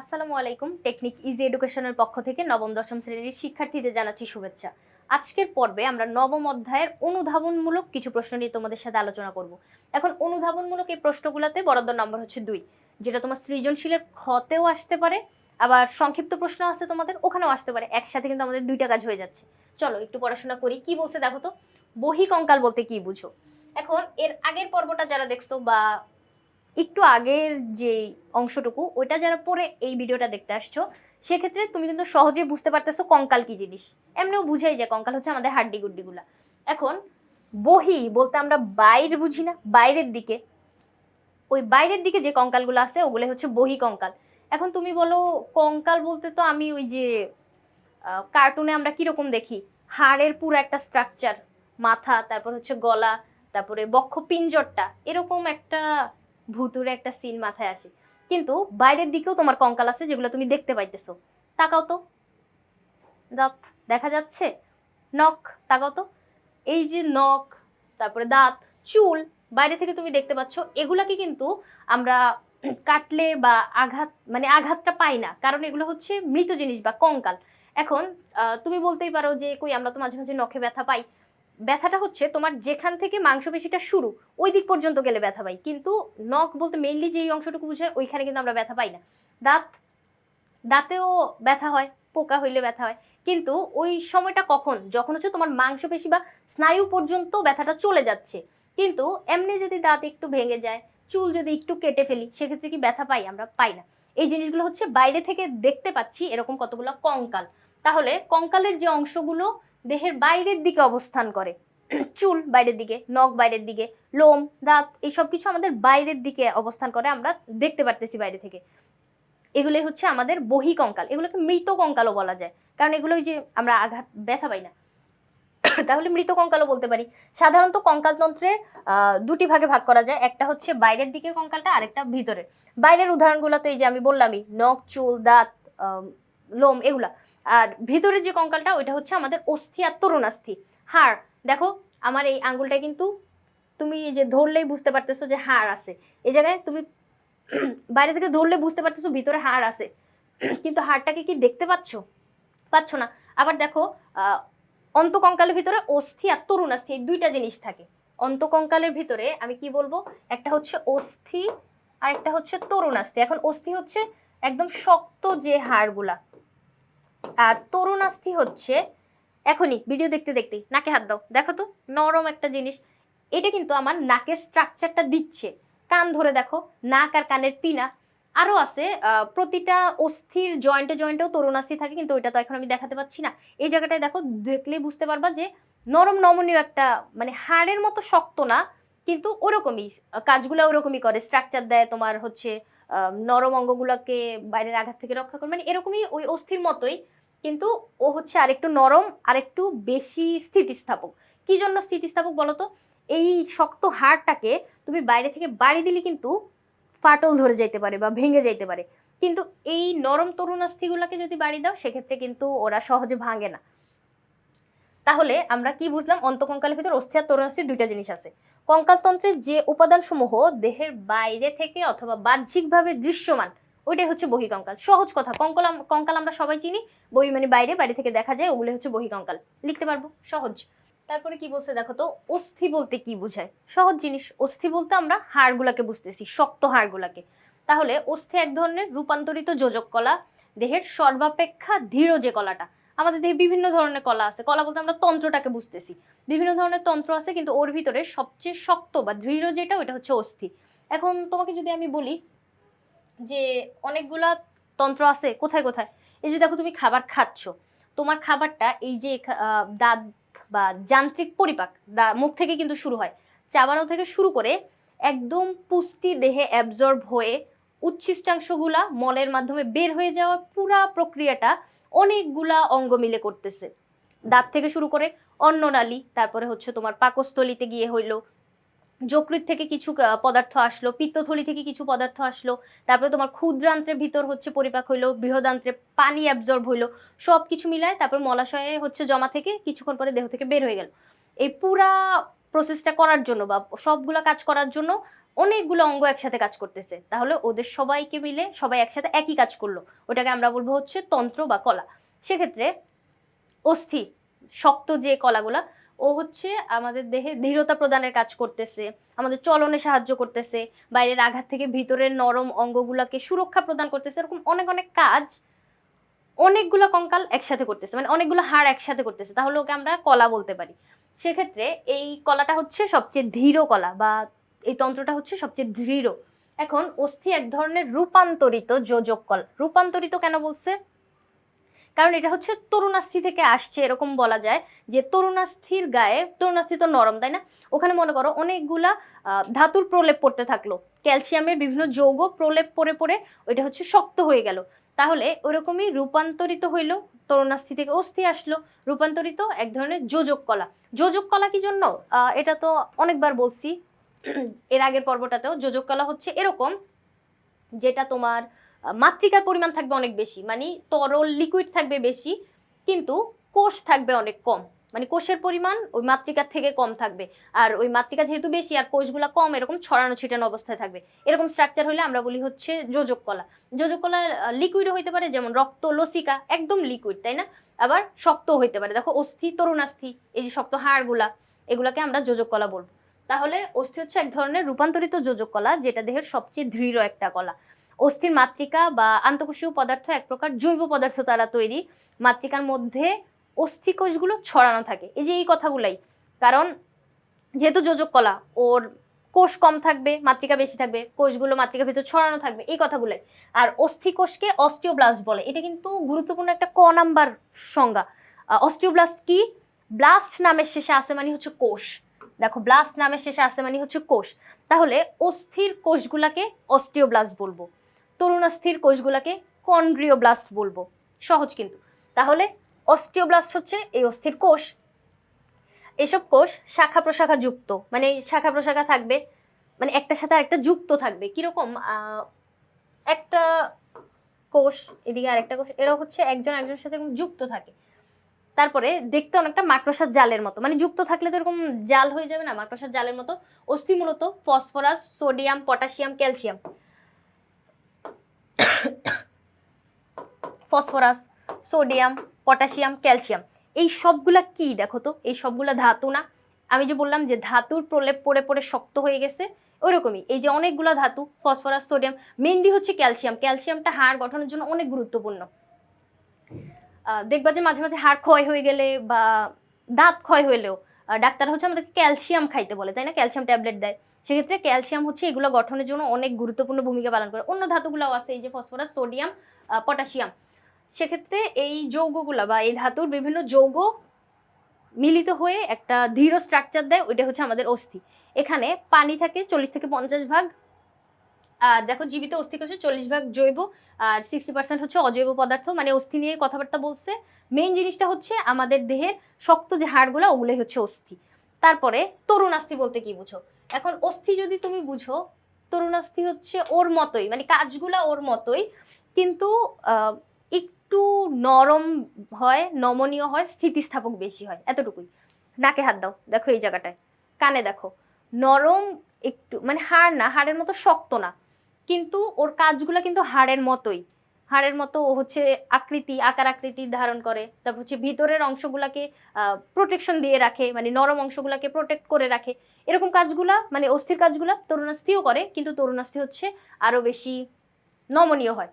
আসসালামু আলাইকুম। Technique easy এডুকেশনের পক্ষ থেকে নবম দশম শ্রেণীর শিক্ষার্থীদের জানাচ্ছি শুভেচ্ছা। আজকের পর্বে আমরা নবম অধ্যায়ের অনুধাবনমূলক কিছু প্রশ্ন নিয়ে তোমাদের সাথে আলোচনা করব। এখন অনুধাবনমূলক এই প্রশ্নগুলোতে বরাদ্দ নম্বর হচ্ছে 2, যেটা তোমার সৃজনশীলের খতেও আসতে পারে, আবার সংক্ষিপ্ত প্রশ্ন আছে তোমাদের ওখানেও আসতে পারে। একসাথে কিন্তু আমাদের দুইটা কাজ হয়ে যাচ্ছে। চলো একটু পড়াশোনা করি। কি বলছে দেখো তো, বহিকঙ্কাল বলতে কি বুঝো? এখন এর আগের পর্বটা যারা দেখছো বা একটু আগের যে অংশটুকু ওইটা যারা পরে এই ভিডিওটা দেখতে আসছো, সেক্ষেত্রে তুমি কিন্তু সহজে বুঝতে পারতেছো কঙ্কাল কি জিনিস। এমনিও বুঝাই যায় কঙ্কাল হচ্ছে আমাদের হাড্ডি গুড্ডিগুলা। এখন বহি বলতে আমরা বাইরে বুঝি না, বাইরের দিকে, ওই বাইরের দিকে যে কঙ্কালগুলো আছে ওগুলো হচ্ছে বহি কঙ্কাল। এখন তুমি বলো কঙ্কাল বলতে তো আমি ওই যে কার্টুনে আমরা কিরকম দেখি, হাড়ের পুরো একটা স্ট্রাকচার, মাথা, তারপর হচ্ছে গলা, তারপরে বক্ষ পিঞ্জরটা, এরকম একটা ভুতুরে একটা সিন মাথায় আসে। কিন্তু বাইরের দিকেও তোমার কঙ্কাল আছে যেগুলো তুমি দেখতে পাইতেছো। তাকাও তো, দাঁত দেখা যাচ্ছে, নখ তাকাও তো, এই যে নখ, তারপরে দাঁত, চুল বাইরে থেকে তুমি দেখতে পাচ্ছ। এগুলাকে কিন্তু আমরা কাটলে বা আঘাত মানে আঘাতটা পাই না, কারণ এগুলো হচ্ছে মৃত জিনিস বা কঙ্কাল। এখন তুমি বলতেই পারো যে কই আমরা তো মাঝে মাঝে নখে ব্যথা পাই। ব্যথাটা হচ্ছে তোমার যেখান থেকে মাংসপেশিটা শুরু ওই দিক পর্যন্ত গেলে ব্যথা পাই, কিন্তু নখ বলতে মেইনলি যেই অংশটুকু বোঝায় ওইখানে কিন্তু আমরা ব্যথা পাই না। দাঁত, দাঁতেও ব্যথা হয়, পোকা হইলে ব্যথা হয়, কিন্তু ওই সময়টা কখন, যখন হচ্ছে তোমার মাংসপেশি বা স্নায়ু পর্যন্ত ব্যথাটা চলে যাচ্ছে। কিন্তু এমনি যদি দাঁত একটু ভেঙে যায়, চুল যদি একটু কেটে ফেলি, সেক্ষেত্রে কি ব্যথা পাই? আমরা পাই না। এই জিনিসগুলো হচ্ছে বাইরে থেকে দেখতে পাচ্ছি এরকম কতগুলো কঙ্কাল। তাহলে কঙ্কালের যে অংশগুলো দেহের বাইরের দিকে অবস্থান করে, চুল বাইরের দিকে, নখ বাইরের দিকে, লোম, দাঁত, এই সব কিছু আমাদের বাইরের দিকে অবস্থান করে, আমরা দেখতে পারতেছি বাইরে থেকে। এগুলোই হচ্ছে আমাদের বহিকঙ্কাল। এগুলোকে মৃত কঙ্কালও বলা যায়, কারণ এগুলোই যে আমরা আঘাত ব্যথা পাই না। তাহলে মৃত কঙ্কালও বলতে পারি। সাধারণত কঙ্কালতন্ত্রের দুটি ভাগে ভাগ করা যায়, একটা হচ্ছে বাইরের দিকের কঙ্কালটা, আরেকটা ভিতরের। বাইরের উদাহরণগুলো তো এই যে আমি বললামই, নখ, চুল, দাঁত, লোম, এগুলা। আর ভিতরের যে কঙ্কালটা ওইটা হচ্ছে আমাদের অস্থি আর তরুণাস্থি, হাড়। দেখো আমার এই আঙ্গুলটা কিন্তু তুমি এই যে ধরলেই বুঝতে পারতেছো যে হাড় আছে এই জায়গায়। তুমি বাইরে থেকে ধরলে বুঝতে পারতেছো ভিতরে হাড় আছে, কিন্তু হাড়টাকে কি দেখতে পাচ্ছ? পাচ্ছ না। আবার দেখো অন্তকঙ্কালের ভিতরে অস্থি আর তরুণাস্থি এই দুইটা জিনিস থাকে। অন্তকঙ্কালের ভিতরে আমি কি বলবো, একটা হচ্ছে অস্থি আর একটা হচ্ছে তরুণাস্থি। এখন অস্থি হচ্ছে একদম শক্ত যে হাড়গুলা, আর তরুণাস্থি হচ্ছে, এখনই ভিডিও দেখতে দেখতেই নাকে হাত দাও, দেখো তো নরম একটা জিনিস। এটা কিন্তু আমার নাকের স্ট্রাকচারটা দিচ্ছে। কান ধরে দেখো, নাক আর কানের পিনা আরো আছে। প্রতিটা অস্থির জয়েন্টে জয়েন্টেও তরুণাস্থি থাকে, কিন্তু ওইটা তো এখন আমি দেখাতে পাচ্ছি না। এই জায়গাটায় দেখো, দেখলেই বুঝতে পারবা যে নরম নমনীয় একটা, মানে হাড়ের মতো শক্ত না, কিন্তু ওরকমই কাজগুলো ওরকমই করে, স্ট্রাকচার দেয় তোমার হচ্ছে নরম অঙ্গগুলোকে বাইরের আঘাত থেকে রক্ষা করে, মানে এরকমই ওই অস্থির মতোই। কিন্তু ও হচ্ছে আরেকটু নরম, আরেকটু বেশি স্থিতিস্থাপক। কি জন্য স্থিতিস্থাপক বলতো? এই শক্ত হাড়টাকে তুমি বাইরে থেকে বাড়ি দিলে কিন্তু ফাটল ধরে যাইতে পারে বা ভেঙে যাইতে পারে, কিন্তু এই নরম তরুণাস্থিগুলোকে যদি বাড়ি দাও সেক্ষেত্রে কিন্তু ওরা সহজে ভাঙে না। তাহলে আমরা কি বুঝলাম, অন্তকঙ্কালের ভিতর অস্থি আর তরুণাস্থির দুইটা জিনিস আছে। কঙ্কালতন্ত্রের যে উপাদানসমূহ দেহের বাইরে থেকে অথবা বাহ্যিকভাবে দৃশ্যমান, ওইটাই হচ্ছে বহিকঙ্কাল। সহজ কথা, কঙ্কাল আমরা সবাই চিনি, বহি মানে বাইরে, বাইরে থেকে দেখা যায়, ওগুলো হচ্ছে বহিকঙ্কাল। লিখতে পারবো, সহজ। তারপরে কি বলছে দেখো তো, অস্থি বলতে কি বোঝায়? সহজ জিনিস, অস্থি বলতে আমরা হাড়গুলাকে বুঝতেছি, শক্ত হাড়গুলাকে। তাহলে অস্থি এক ধরনের রূপান্তরিত যোজক কলা, দেহের সর্বাপেক্ষা দৃঢ় যে কলাটা। আমাদের দেহে বিভিন্ন ধরনের কলা আছে, কলা বলতে আমরা তন্ত্রটাকে বুঝতেছি, বিভিন্ন ধরনের তন্ত্র আছে, কিন্তু ওর ভিতরে সবচেয়ে শক্ত বা দৃঢ় যেটা, ওটা হচ্ছে অস্থি। এখন তোমাকে যদি আমি বলি যে অনেকগুলা তন্ত্র আছে কোথায় কোথায়, এই যে দেখো তুমি খাবার খাচ্ছ, তোমার খাবারটা এই যে দাঁত বা যান্ত্রিক পরিপাক, মুখ থেকে কিন্তু শুরু হয়, চাবানো থেকে শুরু করে একদম পুষ্টি দেহে অ্যাবজর্ব হয়ে উচ্ছিষ্টাংশগুলা মলের মাধ্যমে বের হয়ে যাওয়া পুরা প্রক্রিয়াটা অনেকগুলা অঙ্গ মিলে করতেছে। দাঁত থেকে শুরু করে অন্ননালী, তারপরে হচ্ছে তোমার পাকস্থলিতে গিয়ে হইলো যকৃৎ থেকে কিছু পদার্থ আসলো, পিত্তথলি থেকে কিছু পদার্থ আসলো, তারপরে তোমার ক্ষুদ্রান্ত্রের ভিতর হচ্ছে পরিপাক হইলো, বৃহদান্ত্রে পানি অ্যাবজর্ব হইলো, সব কিছু মিলায় তারপর মলাশয়ে হচ্ছে জমা থেকে কিছুক্ষণ পরে দেহ থেকে বের হয়ে গেল। এই পুরা প্রসেসটা করার জন্য বা সবগুলা কাজ করার জন্য অনেকগুলো অঙ্গ একসাথে কাজ করতেছে, তাহলে ওদের সবাইকে মিলে সবাই একসাথে একই কাজ করলো, ওটাকে আমরা বলবো হচ্ছে তন্ত্র বা কলা। সেক্ষেত্রে অস্থি, শক্ত যে কলাগুলা, ও হচ্ছে আমাদের দেহে দৃঢ়তা প্রদানের কাজ করতেছে, আমাদের চলনে সাহায্য করতেছে, বাইরের আঘাত থেকে ভিতরের নরম অঙ্গগুলোকে সুরক্ষা প্রদান করতেছে। এরকম অনেক অনেক কাজ অনেকগুলো কঙ্কাল একসাথে করতেছে, মানে অনেকগুলো হাড় একসাথে করতেছে, তাহলে ওকে আমরা কলা বলতে পারি। সেক্ষেত্রে এই কলাটা হচ্ছে সবচেয়ে দৃঢ় কলা, বা এই তন্ত্রটা হচ্ছে সবচেয়ে দৃঢ়। এখন অস্থি এক ধরনের রূপান্তরিত যোজক কলা। রূপান্তরিত কেন বলছে? কারণ এটা হচ্ছে তরুণাস্থি থেকে আসছে, এরকম বলা যায় যে তরুণাস্থির গায়ে, তরুণাস্থি তো নরম তাই না, ওখানে মনে করো অনেকগুলা ধাতুর প্রলেপ পড়তে থাকলো, ক্যালসিয়ামের বিভিন্ন যৌগ প্রলেপ পড়ে পড়ে ওইটা হচ্ছে শক্ত হয়ে গেল, তাহলে ওরকমই রূপান্তরিত হইলো, তরুণাস্থি থেকে অস্থি আসলো, রূপান্তরিত এক ধরনের যোজক কলা। যোজক কলা কি জন্য? এটা তো অনেকবার বলছি এর আগের পর্বটাতেও। যোজক কলা হচ্ছে এরকম, যেটা তোমার মাতৃকার পরিমাণ থাকবে অনেক বেশি, মানে তরল লিকুইড থাকবে বেশি, কিন্তু কোষ থাকবে অনেক কম, মানে কোষের পরিমাণ ওই মাতৃকার থেকে কম থাকবে, আর ওই মাতৃকা যেহেতু বেশি আর কোষগুলা কম, এরকম ছড়ানো ছিটানো অবস্থায় থাকবে। এরকম স্ট্রাকচার হলে আমরা বলি হচ্ছে যোজক কলা। যোজক কলা লিকুইডও হইতে পারে, যেমন রক্ত লসিকা একদম লিকুইড তাই না, আবার শক্তও হইতে পারে। দেখো অস্থি, তরুণাস্থি, এই যে শক্ত হাড়গুলা, এগুলাকে আমরা যোজক কলা বলবো। তাহলে অস্থি হচ্ছে এক ধরনের রূপান্তরিত যোজক কলা, যেটা দেহের সবচেয়ে দৃঢ় একটা কলা। অস্থির মাতৃকা বা আন্তঃকোষীয় পদার্থ এক প্রকার জৈব পদার্থ দ্বারা তৈরি। মাতৃকার মধ্যে অস্থি কোষগুলো ছড়ানো থাকে, এই যে এই কথাগুলাই। কারণ যেহেতু যোজক কলা, ওর কোষ কম থাকবে, মাতৃকা বেশি থাকবে, কোষগুলো মাতৃকার ভিতর ছড়ানো থাকবে, এই কথাগুলাই। আর অস্থি কোষকে অস্টিওব্লাস্ট বলে, এটা কিন্তু গুরুত্বপূর্ণ একটা ক নাম্বার সংজ্ঞা। অস্টিওব্লাস্ট কি? ব্লাস্ট নামের শেষে আসে মানে হচ্ছে কোষ। দেখো, ব্লাস্ট নামের শেষে আসে মানে হচ্ছে কোষ, তাহলে অস্থির কোষগুলাকে অস্টিওব্লাস্ট বলবো, তরুণাস্থির কোষগুলাকে কন্ড্রিওব্লাস্ট বলবো। সহজ কিন্তু। তাহলে অস্টিওব্লাস্ট হচ্ছে এই অস্থির কোষ। এসব কোষ শাখা প্রশাখা যুক্ত, মানে শাখা প্রশাখা থাকবে, মানে একটার সাথে আরেকটা যুক্ত থাকবে। কিরকম? একটা কোষ এদিকে আরেকটা কোষ, এরা হচ্ছে একজন একজনের সাথে যুক্ত থাকে। তারপরে দেখতে অনেকটা মাকড়সার জালের মতো, মানে যুক্ত থাকলে তো এরকম জাল হয়ে যাবে না, মাকড়সার জালের মতো। অস্থি মূলত phosphorus, sodium, potassium, calcium, phosphorus, sodium, potassium, calcium, এই সবগুলা কি দেখো তো, এই সবগুলা ধাতু না? আমি যে বললাম যে ধাতুর প্রলেপ পড়ে পড়ে শক্ত হয়ে গেছে, ওইরকমই এই যে অনেকগুলা ধাতু, ফসফরাস, সোডিয়াম, মেইনলি হচ্ছে ক্যালসিয়াম। ক্যালসিয়ামটা হাড় গঠনের জন্য অনেক গুরুত্বপূর্ণ। দেখবা যে মাঝে মাঝে হাড় ক্ষয় হয়ে গেলে বা দাঁত ক্ষয় হইলেও ডাক্তার হচ্ছে আমাদেরকে ক্যালসিয়াম খাইতে বলে তাই না, ক্যালসিয়াম ট্যাবলেট দেয়। সেক্ষেত্রে ক্যালসিয়াম হচ্ছে এগুলো গঠনের জন্য অনেক গুরুত্বপূর্ণ ভূমিকা পালন করে। অন্য ধাতুগুলোও আছে, এই যে ফসফরাস, সোডিয়াম, পটাশিয়াম। সেক্ষেত্রে এই যৌগগুলা বা এই ধাতুর বিভিন্ন যৌগ মিলিত হয়ে একটা দৃঢ় স্ট্রাকচার দেয়, ওইটা হচ্ছে আমাদের অস্থি। এখানে পানি থাকে 40 থেকে 50 ভাগ। আর দেখো, জীবিত অস্থিকোষে 40 ভাগ জৈব আর 60% হচ্ছে অজৈব পদার্থ, মানে অস্থি নিয়ে কথাবার্তা বলছে। মেইন জিনিসটা হচ্ছে আমাদের দেহের শক্ত যে হাড়গুলো, ওগুলোই হচ্ছে অস্থি। তারপরে তরুণাস্থি বলতে কি বুঝো? এখন অস্থি যদি তুমি বুঝো, তরুণাস্থি হচ্ছে ওর মতোই, মানে কাজগুলা ওর মতোই, কিন্তু একটু নরম হয়, নমনীয় হয়, স্থিতিস্থাপক বেশি হয়, এতটুকুই। নাকে হাত দাও, দেখো এই জায়গাটায়, কানে দেখো, নরম একটু, মানে হাড় না, হাড়ের মতো শক্ত না, কিন্তু ওর কাজগুলো কিন্তু হাড়ের মতোই। হাড়ের মতো ও হচ্ছে আকৃতি, আকার আকৃতি ধারণ করে। তারপর হচ্ছে ভিতরের অংশগুলাকে প্রোটেকশন দিয়ে রাখে, মানে নরম অংশগুলাকে প্রোটেক্ট করে রাখে। এরকম কাজগুলা, মানে অস্থির কাজগুলা তরুণাস্থিও করে, কিন্তু তরুণাস্থি হচ্ছে আরো বেশি নমনীয় হয়।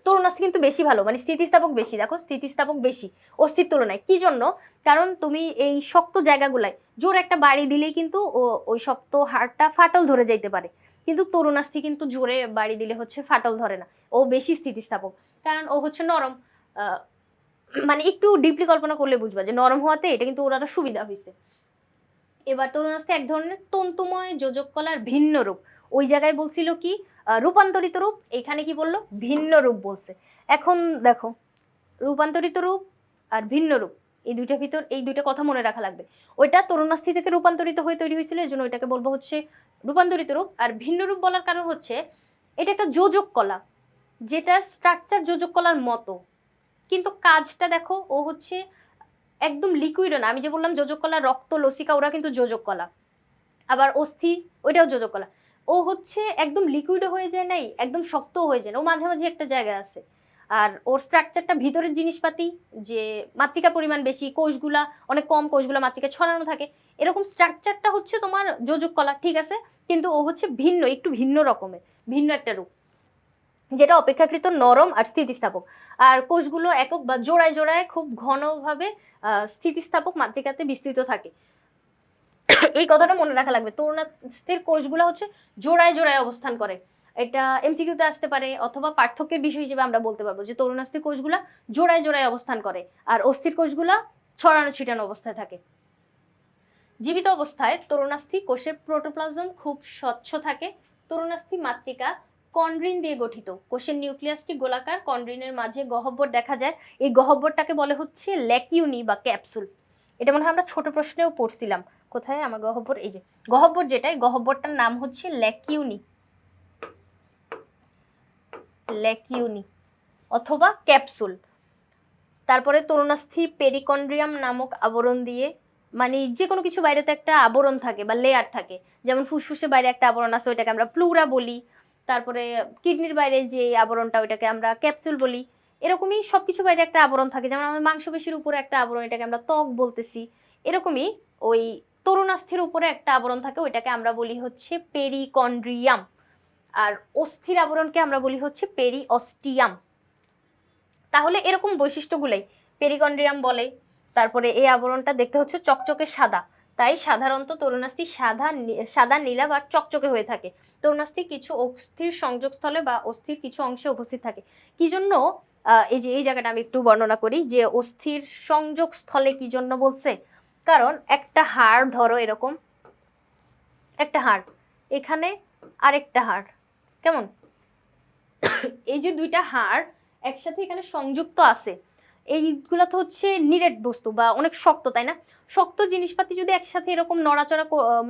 তরুণাস্থি কিন্তু বেশি ভালো, মানে স্থিতিস্থাপক বেশি। দেখো, স্থিতিস্থাপক বেশি অস্থির তুলনায়। কি জন্য? কারণ তুমি এই শক্ত জায়গাগুলায় জোর একটা বাড়ি দিলেই কিন্তু ওই শক্ত হাড়টা ফাটল ধরে যাইতে পারে, কিন্তু তরুণাস্থি কিন্তু জোরে বাড়ি দিলে হচ্ছে ফাটল ধরে না, ও বেশি স্থিতিস্থাপক, কারণ ও হচ্ছে নরম। মানে একটু ডিপলি কল্পনা করলে বুঝবা যে নরম হওয়াতে এটা কিন্তু ওর আরো সুবিধা হয়েছে। এবার তরুণাস্থি এক ধরনের তন্তুময় যোজক কলার ভিন্ন রূপ। ওই জায়গায় বলছিল কি রূপান্তরিত রূপ, এখানে কি বললো? ভিন্ন রূপ বলছে। এখন দেখো, রূপান্তরিত রূপ আর ভিন্ন রূপ, এই দুইটার ভিতর এই দুইটা কথা মনে রাখা লাগবে। ওইটা তরুণাস্থি থেকে রূপান্তরিত হয়ে তৈরি হয়েছিল, এই জন্য ওইটাকে বলবো হচ্ছে রূপান্তরিত রূপ। আর ভিন্ন রূপ বলার কারণ হচ্ছে এটা একটা যোজক কলা, যেটার স্ট্রাকচার যোজক কলার মতো, কিন্তু কাজটা দেখো, ও হচ্ছে একদম লিকুইডও না। আমি যে বললাম যোজক কলা, রক্ত লসিকা, ওরা কিন্তু যোজক কলা। আবার অস্থি, ওইটাও যোজক কলা। ও হচ্ছে একদম লিকুইড হয়ে যায় নাই, একদম শক্ত হয়ে যায় না, ও মাঝামাঝি একটা জায়গায় আছে। আর ওর স্ট্রাকচারটা ভিতরের জিনিসপাতি, যে মাতৃকা পরিমাণ বেশি, কোষগুলা অনেক কম, কোষগুলা মাতৃকা ছড়ানো থাকে, এরকম স্ট্রাকচারটা হচ্ছে তোমার যোজক কলা, ঠিক আছে। কিন্তু ও হচ্ছে ভিন্ন, একটু ভিন্ন রকমের, ভিন্ন একটা রূপ, যেটা অপেক্ষাকৃত নরম আর স্থিতিস্থাপক। আর কোষগুলো একক বা জোড়ায় জোড়ায় খুব ঘনভাবে স্থিতিস্থাপক মাতৃকাতে বিস্তৃত থাকে। এই কথাটা মনে রাখা লাগবে, তরুণাস্থির কোষগুলো হচ্ছে জোড়ায় জোড়ায় অবস্থান করে। এটা এমসিকিউতে আসতে পারে, অথবা পার্থক্যের বিষয় হিসেবে আমরা বলতে পারবো যে তরুণাস্থির কোষগুলা জোড়ায় জোড়ায় অবস্থান করে, আর অস্থির কোষগুলা ছড়ানো ছিটানো অবস্থায় থাকে। জীবিত অবস্থায় তরুণাস্থি কোষের প্রোটোপ্লাজম খুব স্বচ্ছ থাকে। তরুণাস্থি মাতৃকা কন্ড্রিন দিয়ে গঠিত। কোষের নিউক্লিয়াসটি গোলাকার, কন্ড্রিনের মাঝে গহ্বর দেখা যায়। এই গহ্বরটাকে বলে হচ্ছে ল্যাকিউনি বা ক্যাপসুল। এটা মনে হয় আমরা ছোট প্রশ্নেও পড়ছিলাম। কোথায় আমার গহ্বর? এই যে গহ্বর, যেটাই গহ্বরটার নাম হচ্ছে ল্যাকিউনি, ল্যাকিউনি অথবা ক্যাপসুল। তারপরে তরুণাস্থি পেরিকন্ড্রিয়াম নামক আবরণ দিয়ে, মানে যে কোনো কিছু বাইরে তো একটা আবরণ থাকে বা লেয়ার থাকে, যেমন ফুসফুসের বাইরে একটা আবরণ আছে, ওইটাকে আমরা প্লুরা বলি। তারপরে কিডনির বাইরে যে আবরণটা, ওইটাকে আমরা ক্যাপসুল বলি। এরকমই সবকিছু বাইরে একটা আবরণ থাকে, যেমন আমার মাংসপেশির উপরে একটা আবরণ, এটাকে আমরা ত্বক বলতেছি। এরকমই ওই তরুণাস্থির উপরে একটা আবরণ থাকে, ওইটাকে আমরা বলি হচ্ছে পেরিকন্ড্রিয়াম। আর অস্থির আবরণকে আমরা বলি হচ্ছে পেরিঅস্টিয়াম। তাহলে এরকম বৈশিষ্ট্যগুলাই পেরিকন্ড্রিয়াম বলে। তারপরে এই আবরণটা দেখতে হচ্ছে চকচকে সাদা, তাই সাধারণত তরুণাস্থি সাদা নীলা বা চকচকে হয়ে থাকে। তরুণাস্থি কিছু অস্থির সংযোগস্থলে বা অস্থির কিছু অংশে উপস্থিত থাকে। কি জন্য এই যে এই জায়গাটা আমি একটু বর্ণনা করি যে অস্থির সংযোগস্থলে কি জন্য বলছে। কারণ একটা হাড় ধরো, এরকম একটা হাড়, এখানে আরেকটা হাড়, কেমন, এই যে দুইটা হাড় একসাথে এখানে সংযুক্ত আছে, এইগুলা তো হচ্ছে নিরেট বস্তু বা অনেক শক্ত, তাই না? শক্ত জিনিসপাতি যদি একসাথে এরকম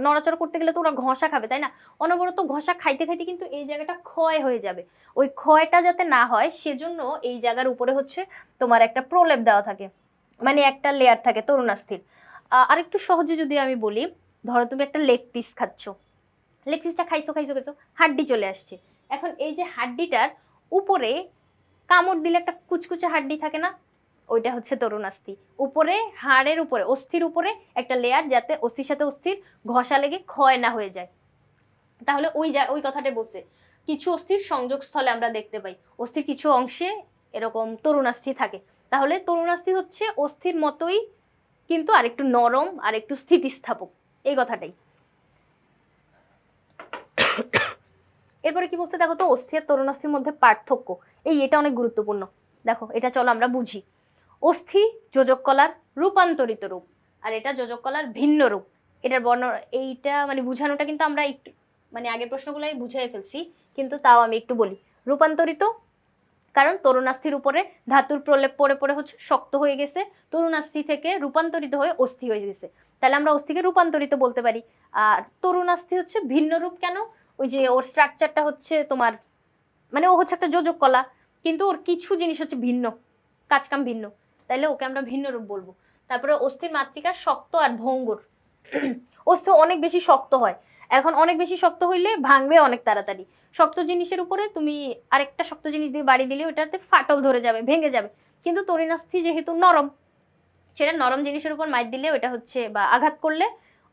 নড়াচড়া করতে গেলে তো ওরা ঘষা খাবে, তাই না? অনবরত ঘষা খাইতে খাইতে কিন্তু এই জায়গাটা ক্ষয় হয়ে যাবে। ওই ক্ষয়টা যাতে না হয় সেজন্য এই জায়গার উপরে হচ্ছে তোমার একটা প্রলেপ দেওয়া থাকে, মানে একটা লেয়ার থাকে তরুণাস্থির। আরেকটু সহজে যদি আমি বলি, ধরো তুমি একটা লেগ পিস খাচ্ছ, লেগ পিসটা খাইছো খাইছো খাইছো, হাড্ডি চলে আসছে। এখন এই যে হাড্ডিটার উপরে কামড় দিলে একটা কুচকুচে হাড্ডি থাকে না, ওইটা হচ্ছে তরুণাস্থি। উপরে হাড়ের উপরে, অস্থির উপরে একটা লেয়ার, যাতে অস্থির সাথে অস্থির ঘষা লেগে ক্ষয় না হয়ে যায়। তাহলে ওই কথাটা বলছে কিছু অস্থির সংযোগস্থলে আমরা দেখতে পাই অস্থির কিছু অংশে এরকম তরুণাস্থি থাকে। তাহলে তরুণাস্থি হচ্ছে অস্থির মতোই, কিন্তু আরেকটু নরম আর একটু স্থিতিস্থাপক, এই কথাটাই। এরপরে কি বলছে দেখো তো, অস্থি আর তরুণাস্থির মধ্যে পার্থক্য। এটা অনেক গুরুত্বপূর্ণ। দেখো এটা চলো আমরা বুঝি। অস্থি যোজক কলার রূপান্তরিত রূপ, আর এটা যোজক কলার ভিন্ন রূপ। এটার এইটা মানে বুঝানোটা কিন্তু আমরা একটু মানে আগের প্রশ্নগুলোই বুঝাই ফেলছি, কিন্তু তাও আমি একটু বলি। রূপান্তরিত কারণ তরুণাস্থির উপরে ধাতুর প্রলেপ পড়ে পড়ে হচ্ছে শক্ত হয়ে গেছে, তরুণাস্থি থেকে রূপান্তরিত হয়ে অস্থি হয়ে গেছে, তাহলে আমরা অস্থিকে রূপান্তরিত বলতে পারি। আর তরুণাস্থি হচ্ছে ভিন্ন রূপ কেন, ওই যে ওর স্ট্রাকচারটা হচ্ছে তোমার, মানে ও হচ্ছে একটা যোজক কলা, কিন্তু ওর কিছু জিনিস হচ্ছে ভিন্ন, কাজকাম ভিন্ন, তাইলে ওকে আমরা ভিন্ন রূপ বলবো। তারপরে অস্থির মাতৃকা শক্ত আর ভঙ্গুর। অস্থি অনেক বেশি শক্ত হয়, এখন অনেক বেশি শক্ত হইলে ভাঙবে অনেক তাড়াতাড়ি। শক্ত জিনিসের উপরে তুমি আরেকটা শক্ত জিনিস দিয়ে বাড়ি দিলে ওটাতে ফাটল ধরে যাবে, ভেঙে যাবে। কিন্তু তরুণাস্থি যেহেতু নরম, সেটা নরম জিনিসের উপর মাইর দিলে ওটা হচ্ছে বা আঘাত করলে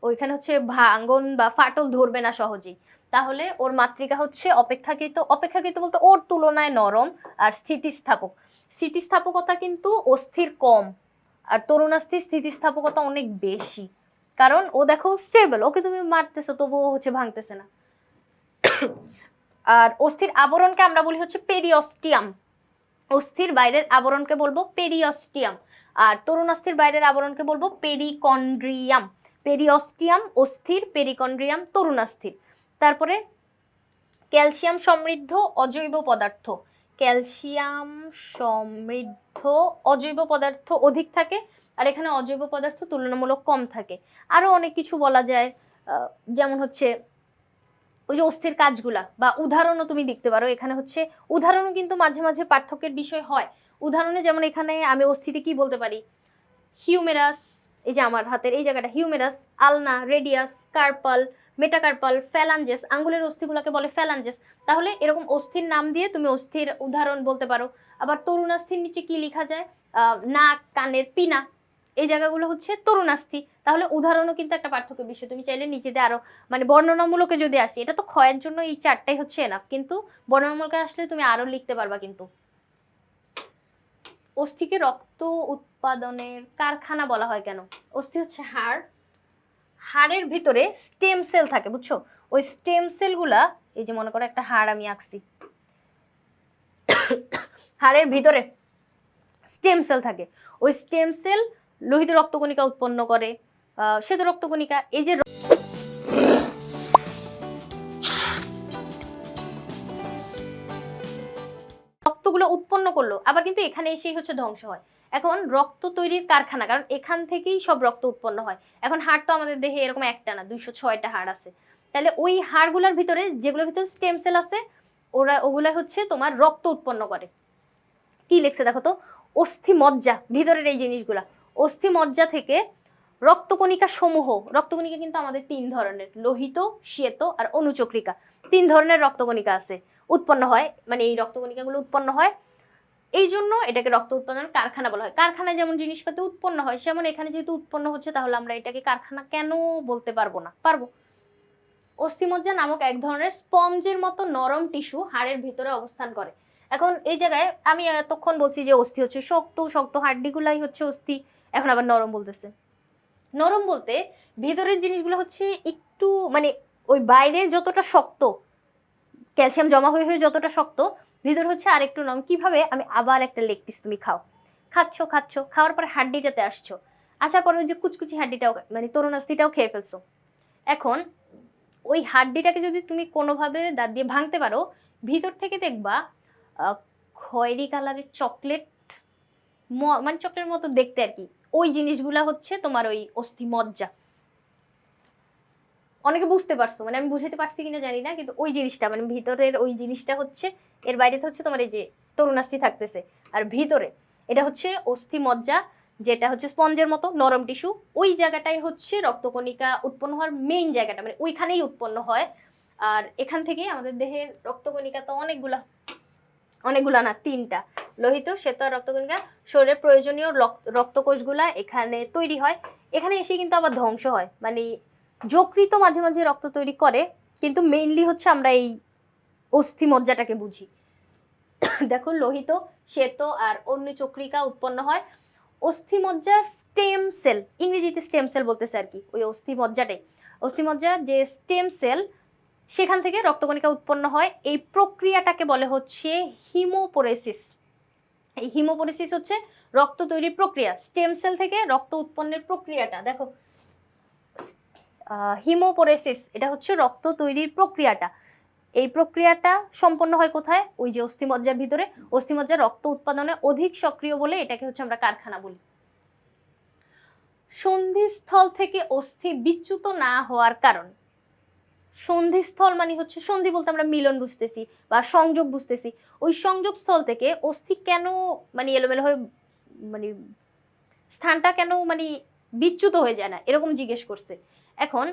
ওইখানে হচ্ছে ভাঙন বা ফাটল ধরবে না সহজেই। তাহলে ওর মাতৃকা হচ্ছে অপেক্ষাকৃত বলতে ওর তুলনায় নরম আর স্থিতিস্থাপক। স্থিতিস্থাপকতা কিন্তু অস্থির কম, আর তরুণাস্থির স্থিতিস্থাপকতা অনেক বেশি, কারণ ও দেখো স্টেবল, ওকে তুমি মারতেছো তবুও হচ্ছে ভাঙতেছে না। আর অস্থির আবরণকে আমরা বলি হচ্ছে পেরিঅস্টিয়াম, অস্থির বাইরের আবরণকে বলবো পেরিঅস্টিয়াম, আর তরুণাস্থির বাইরের আবরণকে বলবো পেরিকন্ড্রিয়াম। পেরিঅস্টিয়াম অস্থির, পেরিকন্ড্রিয়াম তরুণাস্থির। তারপরে ক্যালসিয়াম সমৃদ্ধ অজৈব পদার্থ, ক্যালসিয়াম সমৃদ্ধ অজৈব পদার্থ অধিক থাকে, আর এখানে অজৈব পদার্থ তুলনামূলক কম থাকে। আরো অনেক কিছু বলা যায়, যেমন হচ্ছে ওই যে অস্থির কাজগুলা বা উদাহরণও তুমি দেখতে পারো। এখানে হচ্ছে উদাহরণও কিন্তু মাঝে মাঝে পার্থক্যের বিষয় হয়। উদাহরণে যেমন এখানে আমি অস্থিতে কি বলতে পারি, হিউমেরাস, এই যে আমার হাতের এই জায়গাটা হিউমেরাস, আলনা, রেডিয়াস, কার্পাল, মেটাকার্পাল, ফ্যালাঞ্জেস, আঙ্গুলের অস্থিগুলোকে বলে ফ্যালাঞ্জেস। তাহলে এরকম অস্থির নাম দিয়ে তুমি অস্থির উদাহরণ বলতে পারো। আবার তরুণাস্থির নিচে কি লেখা যায়? নাক, কানের পিনা, এই জায়গাগুলো হচ্ছে তরুণাস্থি। তাহলে উদাহরণও কিন্তু একটা পার্থক্য বিষয়। তুমি চাইলে নিচেতে আরো মানে বর্ণনামূলকে যদি আসি, এটা তো ক্ষয়ের জন্য এই চারটাই হচ্ছে এনাফ, কিন্তু বর্ণনামূলকে আসলে তুমি আরো লিখতে পারবা। কিন্তু অস্থিকে রক্ত উৎপাদনের কারখানা বলা হয় কেন? অস্থি হচ্ছে হাড়, হাড়ের ভিতরে স্টেম সেল থাকে, বুঝছো? ওই স্টেম সেলগুলা, এই যে মনে করো একটা হাড় আমি আঁকছি, হাড়ের ভিতরে স্টেম সেল থাকে। ওই স্টেম সেল লোহিত রক্তকণিকা উৎপন্ন করে, শ্বেত রক্তকণিকা। এই যে রক্তগুলো উৎপন্ন করলো, আবার কিন্তু এখানে এসেই হচ্ছে ধ্বংস হয়। এখন রক্ত তৈরির কারখানা, কারণ এখান থেকেই সব রক্ত উৎপন্ন হয়। এখন হাড় তো আমাদের দেহে এরকম একটা না, 206টা হাড় আছে। তাহলে ওই হাড়গুলোর ভিতরে যেগুলোর ভিতরে স্টেম সেল আছে, ওগুলা হচ্ছে তোমার রক্ত উৎপন্ন করে। কি লিখছে দেখো তো, অস্থি মজ্জা, ভিতরের এই জিনিসগুলা, অস্থি মজ্জা থেকে রক্তকণিকা সমূহ। রক্তকণিকা কিন্তু আমাদের 3 ধরনের, লোহিত, শ্বেত আর অনুচক্রিকা। 3 ধরনের রক্তকণিকা আছে, উৎপন্ন হয়, মানে এই রক্তকণিকাগুলো উৎপন্ন হয়। এই জন্য এটাকে রক্ত উৎপাদনের কারখানা বলা হয়। কারখানায় যেমন জিনিসপাতি উৎপন্ন হয়, সেমন এখানে যেহেতু উৎপন্ন হচ্ছে, তাহলে আমরা এটাকে কারখানা কেন বলতে পারবো না? পারবো। অস্থিমজ্জা নামক এক ধরনের স্পঞ্জের মতো নরম টিস্যু হাড়ের ভিতরে অবস্থান করে। এখন এই জায়গায় আমি এতক্ষণ বলছি যে অস্থি হচ্ছে শক্ত, শক্ত হাড্ডিগুলাই হচ্ছে অস্থি, এখন আবার নরম বলতেছে। নরম বলতে ভিতরের জিনিসগুলো হচ্ছে একটু মানে ওই বাইরের যতটা শক্ত, ক্যালসিয়াম জমা হয়ে হয়ে যতটা শক্ত, ভিতর হচ্ছে আরেকটু নরম। কিভাবে? আমি আবার একটা লেগ পিস তুমি খাচ্ছ, খাওয়ার পরে হাড্ডিটাতে আসছো, আসার পরে ওই যে কুচকুচি হাড্ডিটাও মানে তরুণাস্থিটাও খেয়ে ফেলছো। এখন ওই হাড্ডিটাকে যদি তুমি কোনোভাবে দাঁত দিয়ে ভাঙতে পারো, ভিতর থেকে দেখবা খয়েরি কালারের চকলেট, মানে চকলেটের মতো দেখতে আর কি, ওই জিনিসগুলা হচ্ছে তোমার ওই অস্থি মজ্জা। অনেকে বুঝতে পারছো, মানে আমি বুঝাতে পারছি কিনা জানি না, কিন্তু ওই জিনিসটা মানে ভিতরের ওই জিনিসটা হচ্ছে, এর বাইরে তো হচ্ছে তোমার এই যে তরুণাস্থি থাকতেছে, আর ভিতরে এটা হচ্ছে অস্থি মজ্জা, যেটা হচ্ছে স্পঞ্জের মতো নরম টিস্যু। ওই জায়গাটাই হচ্ছে রক্তকণিকা উৎপন্ন হওয়ার মেইন জায়গাটা, মানে ওইখানেই উৎপন্ন হয়। আর এখান থেকেই আমাদের দেহের রক্তকণিকা তো অনেকগুলা না, 3টা, লোহিত, শ্বেত আর রক্তকণিকা। শরীরের প্রয়োজনীয় রক্তকোষগুলা এখানে তৈরি হয়। এখানে এসে কিন্তু আবার ধ্বংস হয়, মানে যকৃত মাঝে মাঝে রক্ত তৈরি করে, কিন্তু মেইনলি হচ্ছে আমরা এই অস্থি মজ্জাটাকে বুঝি। দেখো, লোহিত, শ্বেত আর অন্য চক্রিকা উৎপন্ন হয় অস্থি মজ্জার স্টেম সেল, ইংরেজিতে স্টেম সেল বলতেছে আর কি, ওই অস্থি মজ্জাটাই। অস্থি মজ্জার যে স্টেম সেল, সেখান থেকে রক্তকণিকা উৎপন্ন হয়। এই প্রক্রিয়াটাকে বলে হচ্ছে হিমোপোরেসিস। এই হিমোপোরেসিস হচ্ছে রক্ত তৈরির প্রক্রিয়া। স্টেম সেল থেকে রক্ত উৎপন্নের প্রক্রিয়াটা দেখো, হিমোপোরেসিস, এটা হচ্ছে রক্ত তৈরির প্রক্রিয়াটা। এই প্রক্রিয়াটা সম্পন্ন হয় কোথায়? ওই যে অস্থিমজ্জার ভিতরে। অস্থিমজ্জা রক্ত উৎপাদনে অধিক সক্রিয় বলে এটাকে হচ্ছে আমরা কারখানা বলি। সন্ধিস্থল থেকে অস্থি বিচ্যুত না হওয়ার কারণ। সন্ধিস্থল মানে হচ্ছে, সন্ধি বলতে আমরা মিলন বুঝতেছি বা সংযোগ বুঝতেছি। ওই সংযোগ স্থল থেকে অস্থি কেন মানে এলোমেলো হয়ে, মানে স্থানটা কেন মানে বিচ্যুত হয়ে যায় না, এরকম জিজ্ঞেস করছে। এখন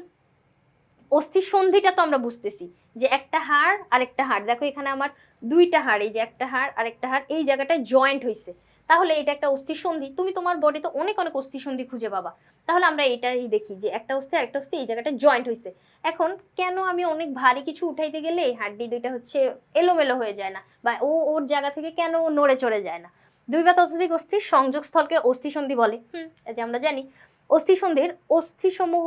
অস্থির সন্ধিটা তো আমরা বুঝতেছি যে একটা হাড় আরেকটা হাড়, দেখো এখানে আমার 2টা হাড়, এই যে একটা হাড় আরেকটা হাড় এই জায়গাটায় জয়েন্ট হয়েছে, তাহলে এটা একটা অস্থির সন্ধি। তুমি তোমার বডিতে অনেক অনেক অস্থির সন্ধি খুঁজে পাবা। তাহলে আমরা এটাই দেখি যে একটা অস্থি আরেকটা অস্থি এই জায়গাটা জয়েন্ট হয়েছে। এখন কেন আমি অনেক ভারী কিছু উঠাইতে গেলে হাড্ডি 2টা হচ্ছে এলোমেলো হয়ে যায় না, বা ওর জায়গা থেকে কেন নড়ে চড়ে যায় না? 2 বা ততোধিক অস্থির সংযোগস্থলকে অস্থিসন্ধি বলে। এটা আমরা জানি। অস্থিসন্ধির অস্থিসমূহ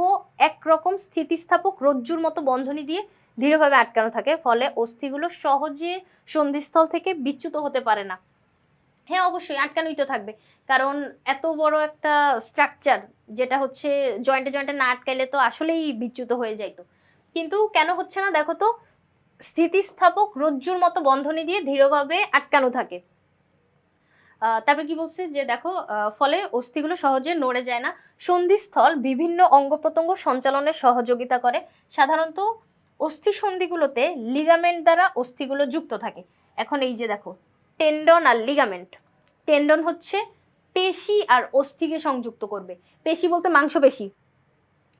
একরকম স্থিতিস্থাপক রজ্জুর মতো বন্ধনী দিয়ে দৃঢ়ভাবে আটকানো থাকে, ফলে অস্থিগুলো সহজে সন্ধিস্থল থেকে বিচ্যুত হতে পারে না। হ্যাঁ, অবশ্যই আটকানোই তো থাকবে, কারণ এত বড় একটা স্ট্রাকচার যেটা হচ্ছে জয়েন্টে জয়েন্টে না আটকাইলে তো আসলেই বিচ্যুত হয়ে যাইতো। কিন্তু কেন হচ্ছে না দেখো তো, স্থিতিস্থাপক রজ্জুর মতো বন্ধনী দিয়ে দৃঢ়ভাবে আটকানো থাকে। তারপরে কি বলছে যে দেখো, ফলে অস্থিগুলো সহজে নড়ে যায় না। সন্ধিস্থল বিভিন্ন অঙ্গ প্রত্যঙ্গ সঞ্চালনে সহযোগিতা করে। সাধারণত অস্থি সন্ধিগুলোতে লিগামেন্ট দ্বারা অস্থিগুলো যুক্ত থাকে। এখন এই যে দেখো, টেন্ডন আর লিগামেন্ট। টেন্ডন হচ্ছে পেশি আর অস্থিকে সংযুক্ত করবে। পেশি বলতে মাংসপেশি,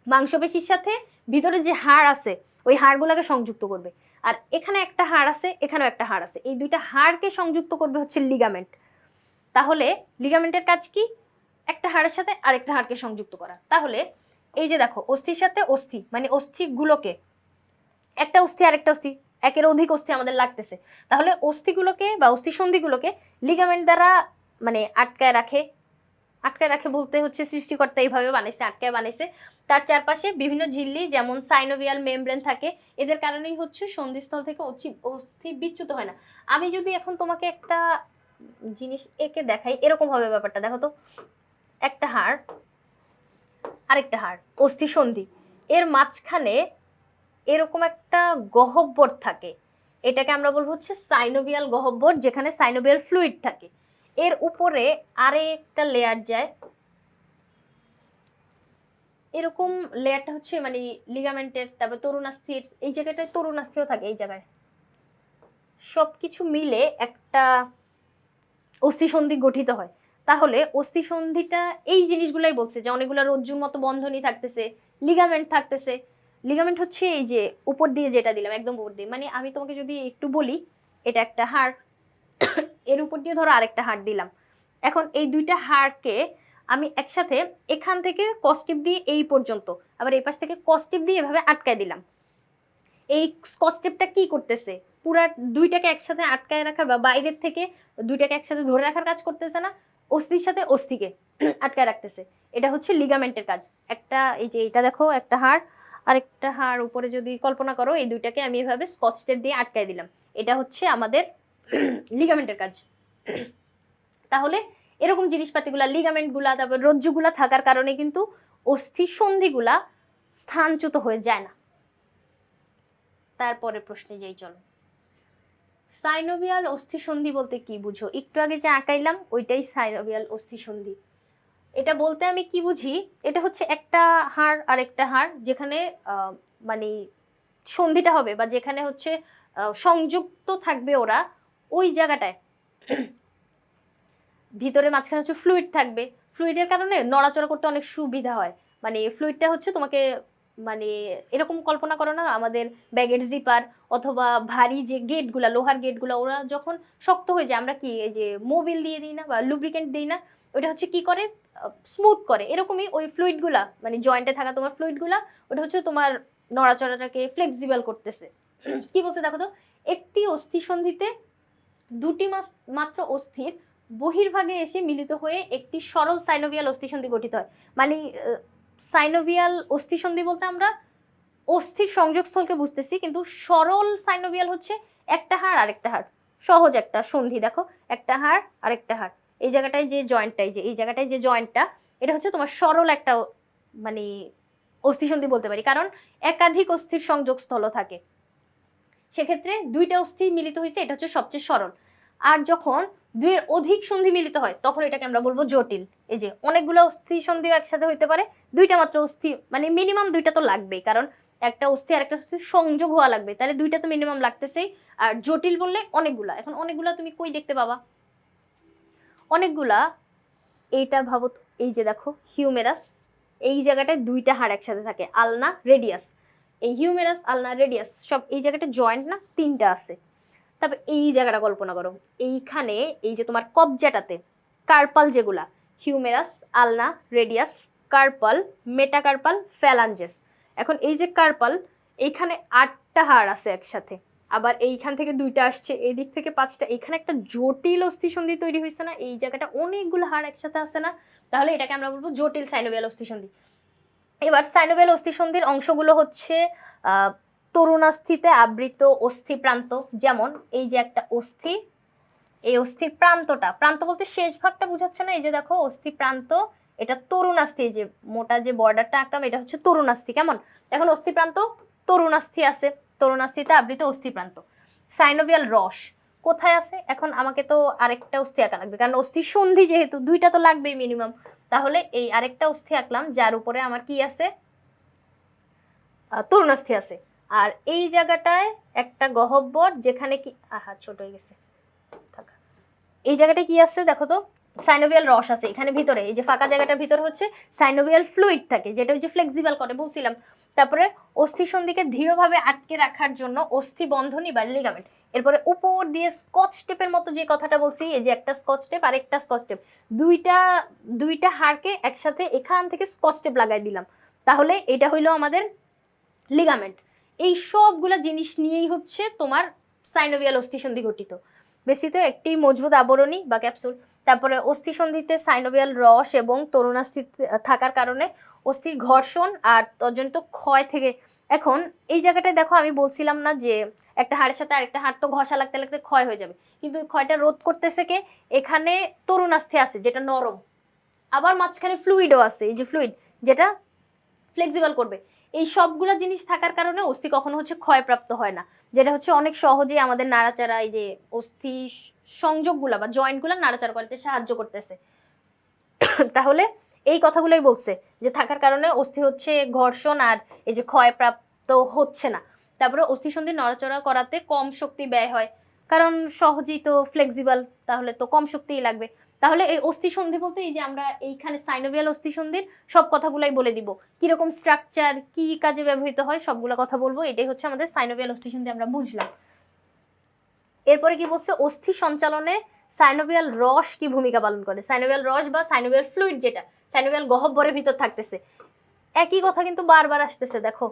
মাংসপেশির সাথে ভিতরে যে হাড় আছে ওই হাড়গুলোকে সংযুক্ত করবে। আর এখানে একটা হাড় আছে, এখানেও একটা হাড় আছে, এই দুইটা হাড়কে সংযুক্ত করবে হচ্ছে লিগামেন্ট। তাহলে লিগামেন্টের কাজ কি? একটা হাড়ের সাথে আরেকটা হাড়কে সংযুক্ত করা। তাহলে এই যে দেখো, অস্থির সাথে অস্থি, মানে অস্থিগুলোকে, একটা অস্থি আরেকটা অস্থি, একের অধিক অস্থি আমাদের লাগতেছে, তাহলে অস্থিগুলোকে বা অস্থিসন্ধিগুলোকে লিগামেন্ট দ্বারা মানে আটকায় রাখে। আটকায় রাখে বলতে হচ্ছে সৃষ্টিকর্তা এইভাবে বানাইছে, আটকায় বানাইছে। তার চারপাশে বিভিন্ন ঝিল্লি যেমন সাইনোভিয়াল মেমব্রেন থাকে, এদের কারণেই হচ্ছে সন্ধিস্থল থেকে অস্থি বিচ্যুত হয় না। আমি যদি এখন তোমাকে একটা জিনিস একে দেখাই, এরকম হবে ব্যাপারটা, দেখো তো, একটা হাড় আরেকটা হাড়, অস্থিসন্ধি, এর মাঝখানে এরকম একটা গহ্বর থাকে, এটাকে আমরা বলবো হচ্ছে সাইনোভিয়াল গহ্বর, যেখানে সাইনোভিয়াল ফ্লুইড থাকে। এর উপরে আরেকটা লেয়ার যায়, এরকম লেয়ারটা হচ্ছে মানে লিগামেন্টের, তারপর তরুণাস্থির, এই জায়গাটায় তরুণাস্থিও থাকে, এই জায়গায় সবকিছু মিলে একটা অস্থিসন্ধি গঠিত হয়। তাহলে অস্থিসন্ধিটা এই জিনিসগুলাই বলছে যে অনেকগুলো রজ্জুর মতো বন্ধনী থাকতেছে, লিগামেন্ট থাকতেছে। লিগামেন্ট হচ্ছে এই যে উপর দিয়ে যেটা দিলাম, একদম উপর দিয়ে, মানে আমি তোমাকে যদি একটু বলি, এটা একটা হাড়, এর উপর দিয়ে ধরো আরেকটা হাড় দিলাম। এখন এই দুইটা হাড়কে আমি একসাথে এখান থেকে কস্টিপ দিয়ে এই পর্যন্ত, আবার এই পাশ থেকে কস্টিপ দিয়ে এভাবে আটকায় দিলাম। এই কস্টেপটা কি করতেছে? পুরা দুইটাকে একসাথে আটকায় রাখার বা বাইরের থেকে দুইটাকে একসাথে ধরে রাখার কাজ করতেছে না, অস্থির সাথে অস্থিকে আটকায় রাখতেছে। এটা হচ্ছে লিগামেন্টের কাজ। একটা এই যে এটা দেখো, একটা হাড় আর একটা হাড় উপরে যদি কল্পনা করো, এই দুইটাকে আমি এভাবে স্কচ টেপ দিয়ে আটকায় দিলাম, এটা হচ্ছে আমাদের লিগামেন্টের কাজ। তাহলে এরকম জিনিসপাতিগুলা, লিগামেন্টগুলা, তারপর রজ্জুগুলা থাকার কারণে কিন্তু অস্থি সন্ধিগুলা স্থানচ্যুত হয়ে যায় না। তারপরে প্রশ্নে যাই, চলো। সাইনোভিয়াল অস্থিসন্ধি বলতে কি বুঝো? একটু আগে যে আঁকাইলাম ওইটাই সাইনোভিয়াল অস্থিসন্ধি। এটা বলতে আমি কি বুঝি, এটা হচ্ছে একটা হাড় আর একটা হাড় যেখানে মানে সন্ধিটা হবে বা যেখানে হচ্ছে সংযুক্ত থাকবে ওরা, ওই জায়গাটায় ভিতরে মাঝখানে হচ্ছে ফ্লুইড থাকবে। ফ্লুইডের কারণে নড়াচড়া করতে অনেক সুবিধা হয়। মানে ফ্লুইডটা হচ্ছে তোমাকে মানে এরকম কল্পনা করো না, আমাদের ব্যাগের জিপার অথবা ভারী যে গেটগুলা, লোহার গেটগুলা, ওরা যখন শক্ত হয়ে যায় আমরা কি এই যে মোবিল দিয়ে দিই না বা লুব্রিকেন্ট দিই না, ওটা হচ্ছে কি করে, স্মুথ করে। এরকমই ওই ফ্লুইডগুলা মানে জয়েন্টে থাকা তোমার ফ্লুইডগুলা, ওটা হচ্ছে তোমার নড়াচড়াটাকে ফ্লেক্সিবল করতেছে। কি বলছে দেখো তো, একটি অস্থিসন্ধিতে দুটি মাত্র অস্থির বহির্ভাগে এসে মিলিত হয়ে একটি সরল সাইনোভিয়াল অস্থিসন্ধি গঠিত হয়। মানে সাইনোভিয়াল অস্থিসন্ধি বলতে আমরা অস্থির সংযোগস্থলকে বুঝতেছি, কিন্তু সরল সাইনোভিয়াল হচ্ছে একটা হাড় আরেকটা হাড়, সহজ একটা সন্ধি। দেখো, একটা হাড় আরেকটা হাড়, এই জায়গাটায় যে জয়েন্টটা, এই জায়গাটায় যে জয়েন্টটা, এটা হচ্ছে তোমার সরল একটা মানে অস্থিসন্ধি বলতে পারি, কারণ একাধিক অস্থির সংযোগস্থল থাকে। সেক্ষেত্রে দুইটা অস্থি মিলিত হয়েছে, এটা হচ্ছে সবচেয়ে সরল। আর যখন দুইয়ের অধিক সন্ধি মিলিত হয় তখন এটাকে আমরা বলবো জটিল। এই যে অনেকগুলো অস্থি সন্ধিও একসাথে হইতে পারে, দুইটা মাত্র অস্থি মানে মিনিমাম দুইটা তো লাগবেই, কারণ একটা অস্থি আর একটা অস্থি সংযোগ হওয়া লাগবে, তাহলে দুইটা তো মিনিমাম লাগতেছেই। আর জটিল বললে অনেকগুলা। এখন অনেকগুলা তুমি কই দেখতে পাবা? অনেকগুলা, এইটা ভাবো, এই যে দেখো হিউমেরাস, এই জায়গাটায় দুইটা হাড় একসাথে থাকে, আলনা রেডিয়াস। এই হিউমেরাস, আলনা, রেডিয়াস সব এই জায়গাটা জয়েন্ট না, তিনটা আছে। তারপর এই জায়গাটা কল্পনা করো, এইখানে এই যে তোমার কবজাটাতে কার্পাল যেগুলা, হিউমেরাস, আলনা, রেডিয়াস, কার্পাল, মেটাকার্পাল, ফ্যালাঞ্জেস। এখন এই যে কার্পাল, এইখানে 8টা হাড় আছে একসাথে, আবার এইখান থেকে 2টা আসছে, এই দিক থেকে 5টা, এখানে একটা জটিল অস্থিসন্ধি তৈরি হয়েছে না, এই জায়গাটা অনেকগুলো হাড় একসাথে আছে না, তাহলে এটাকে আমরা বলবো জটিল সাইনোভিয়াল অস্থিসন্ধি। এবার সাইনোভিয়াল অস্থিসন্ধির অংশগুলো হচ্ছে তরুণাস্থিতে আবৃত অস্থি প্রান্ত, যেমন এই যে একটা অস্থি, এই অস্থির প্রান্তটা, প্রান্ত বলতে শেষ ভাগটা বুঝাচ্ছে না, এই যে দেখো অস্থি প্রান্ত, এটা তরুণাস্থি, যে মোটা যে বর্ডারটা আঁকলাম এটা হচ্ছে তরুণাস্থি। কেমন? এখন অস্থি প্রান্ত, তরুণাস্থি আছে, তরুণাস্থিতে আবৃত অস্থি প্রান্ত। সাইনোভিয়াল রস কোথায় আছে? এখন আমাকে তো আরেকটা অস্থি আঁকা লাগবে, কারণ অস্থি সন্ধি যেহেতু দুইটা তো লাগবেই মিনিমাম, তাহলে এই আরেকটা অস্থি আঁকলাম যার উপরে আমার কি আছে, তরুণাস্থি আছে। আর এই জায়গাটায় একটা গহ্বর, যেখানে কি ছোট হয়ে গেছে, এই জায়গাটায় কি আছে দেখো তো, সাইনোভিয়াল রস আছে এখানে ভিতরে, এই যে ফাঁকা জায়গাটার ভিতরে হচ্ছে সাইনোভিয়াল ফ্লুইড থাকে, যেটা ওই যে ফ্লেক্সিবল করে বলছিলাম। তারপরে অস্থিসন্ধিকে দৃঢ়ভাবে আটকে রাখার জন্য অস্থি বন্ধনী বা লিগামেন্ট। এরপরে উপর দিয়ে স্কচ টেপের মতো যে কথাটা বলছি, এই যে একটা স্কচ টেপ আর একটা স্কচ টেপ, দুইটা দুইটা হাড়কে একসাথে এখান থেকে স্কচ টেপ লাগাই দিলাম, তাহলে এটা হইলো আমাদের লিগামেন্ট। এই সবগুলা জিনিস নিয়েই হচ্ছে তোমার সাইনোভিয়াল অস্থিসন্ধি গঠিত। বেশিত একটি মজবুত আবরণী বা ক্যাপসুল। তারপরে অস্থিসন্ধিতে সাইনোভিয়াল রস এবং তরুণাস্থি থাকার কারণে অস্থির ঘর্ষণ আর তজনিত ক্ষয় থেকে, এখন এই জায়গাটায় দেখো আমি বলছিলাম না যে একটা হাড়ের সাথে আরেকটা হাড় তো ঘষা লাগতে লাগতে ক্ষয় হয়ে যাবে, কিন্তু ক্ষয়টা রোধ করতেছে কে? এখানে তরুণাস্থি আছে যেটা নরম, আবার মাঝখানে ফ্লুইডও আছে, এই যে ফ্লুইড যেটা ফ্লেক্সিবল করবে। এই সবগুলা জিনিস থাকার কারণে অস্থি কখনো হচ্ছে ক্ষয়প্রাপ্ত হয় না, যেটা হচ্ছে অনেক সহজেই আমাদের নাড়াচাড়া, এই যে অস্থি সংযোগগুলা বা জয়েন্টগুলা নাড়াচাড়া করতে সাহায্য করতেছে। তাহলে এই কথাগুলোই বলছে যে থাকার কারণে অস্থি হচ্ছে ঘর্ষণ আর এই যে ক্ষয়প্রাপ্ত হচ্ছে না। তারপরে অস্থিসন্ধি নড়াচড়া করাতে কম শক্তি ব্যয় হয়, কারণ সহজেই তো ফ্লেক্সিবল, তাহলে তো কম শক্তিই লাগবে। তাহলে এই অস্থিসন্ধি বলতে এই যে আমরা এইখানে সাইনোভিয়াল অস্থিসন্ধির সব কথাগুলাই বলে দিব, কিরকম স্ট্রাকচার, কি কাজে ব্যবহৃত হয় সবগুলো কথা বলবো। এটাই হচ্ছে আমাদের সাইনোভিয়াল অস্থিসন্ধি, আমরা বুঝলাম। এরপরে কি বলছে, অস্থি সঞ্চালনে সাইনোভিয়াল রস কি ভূমিকা পালন করে। সাইনোভিয়াল রস বা সাইনোভিয়াল ফ্লুইড যেটা সাইনোভিয়াল গহ্বরের ভিতর থাকতেছে, একই কথা কিন্তু বারবার আসতেছে। দেখো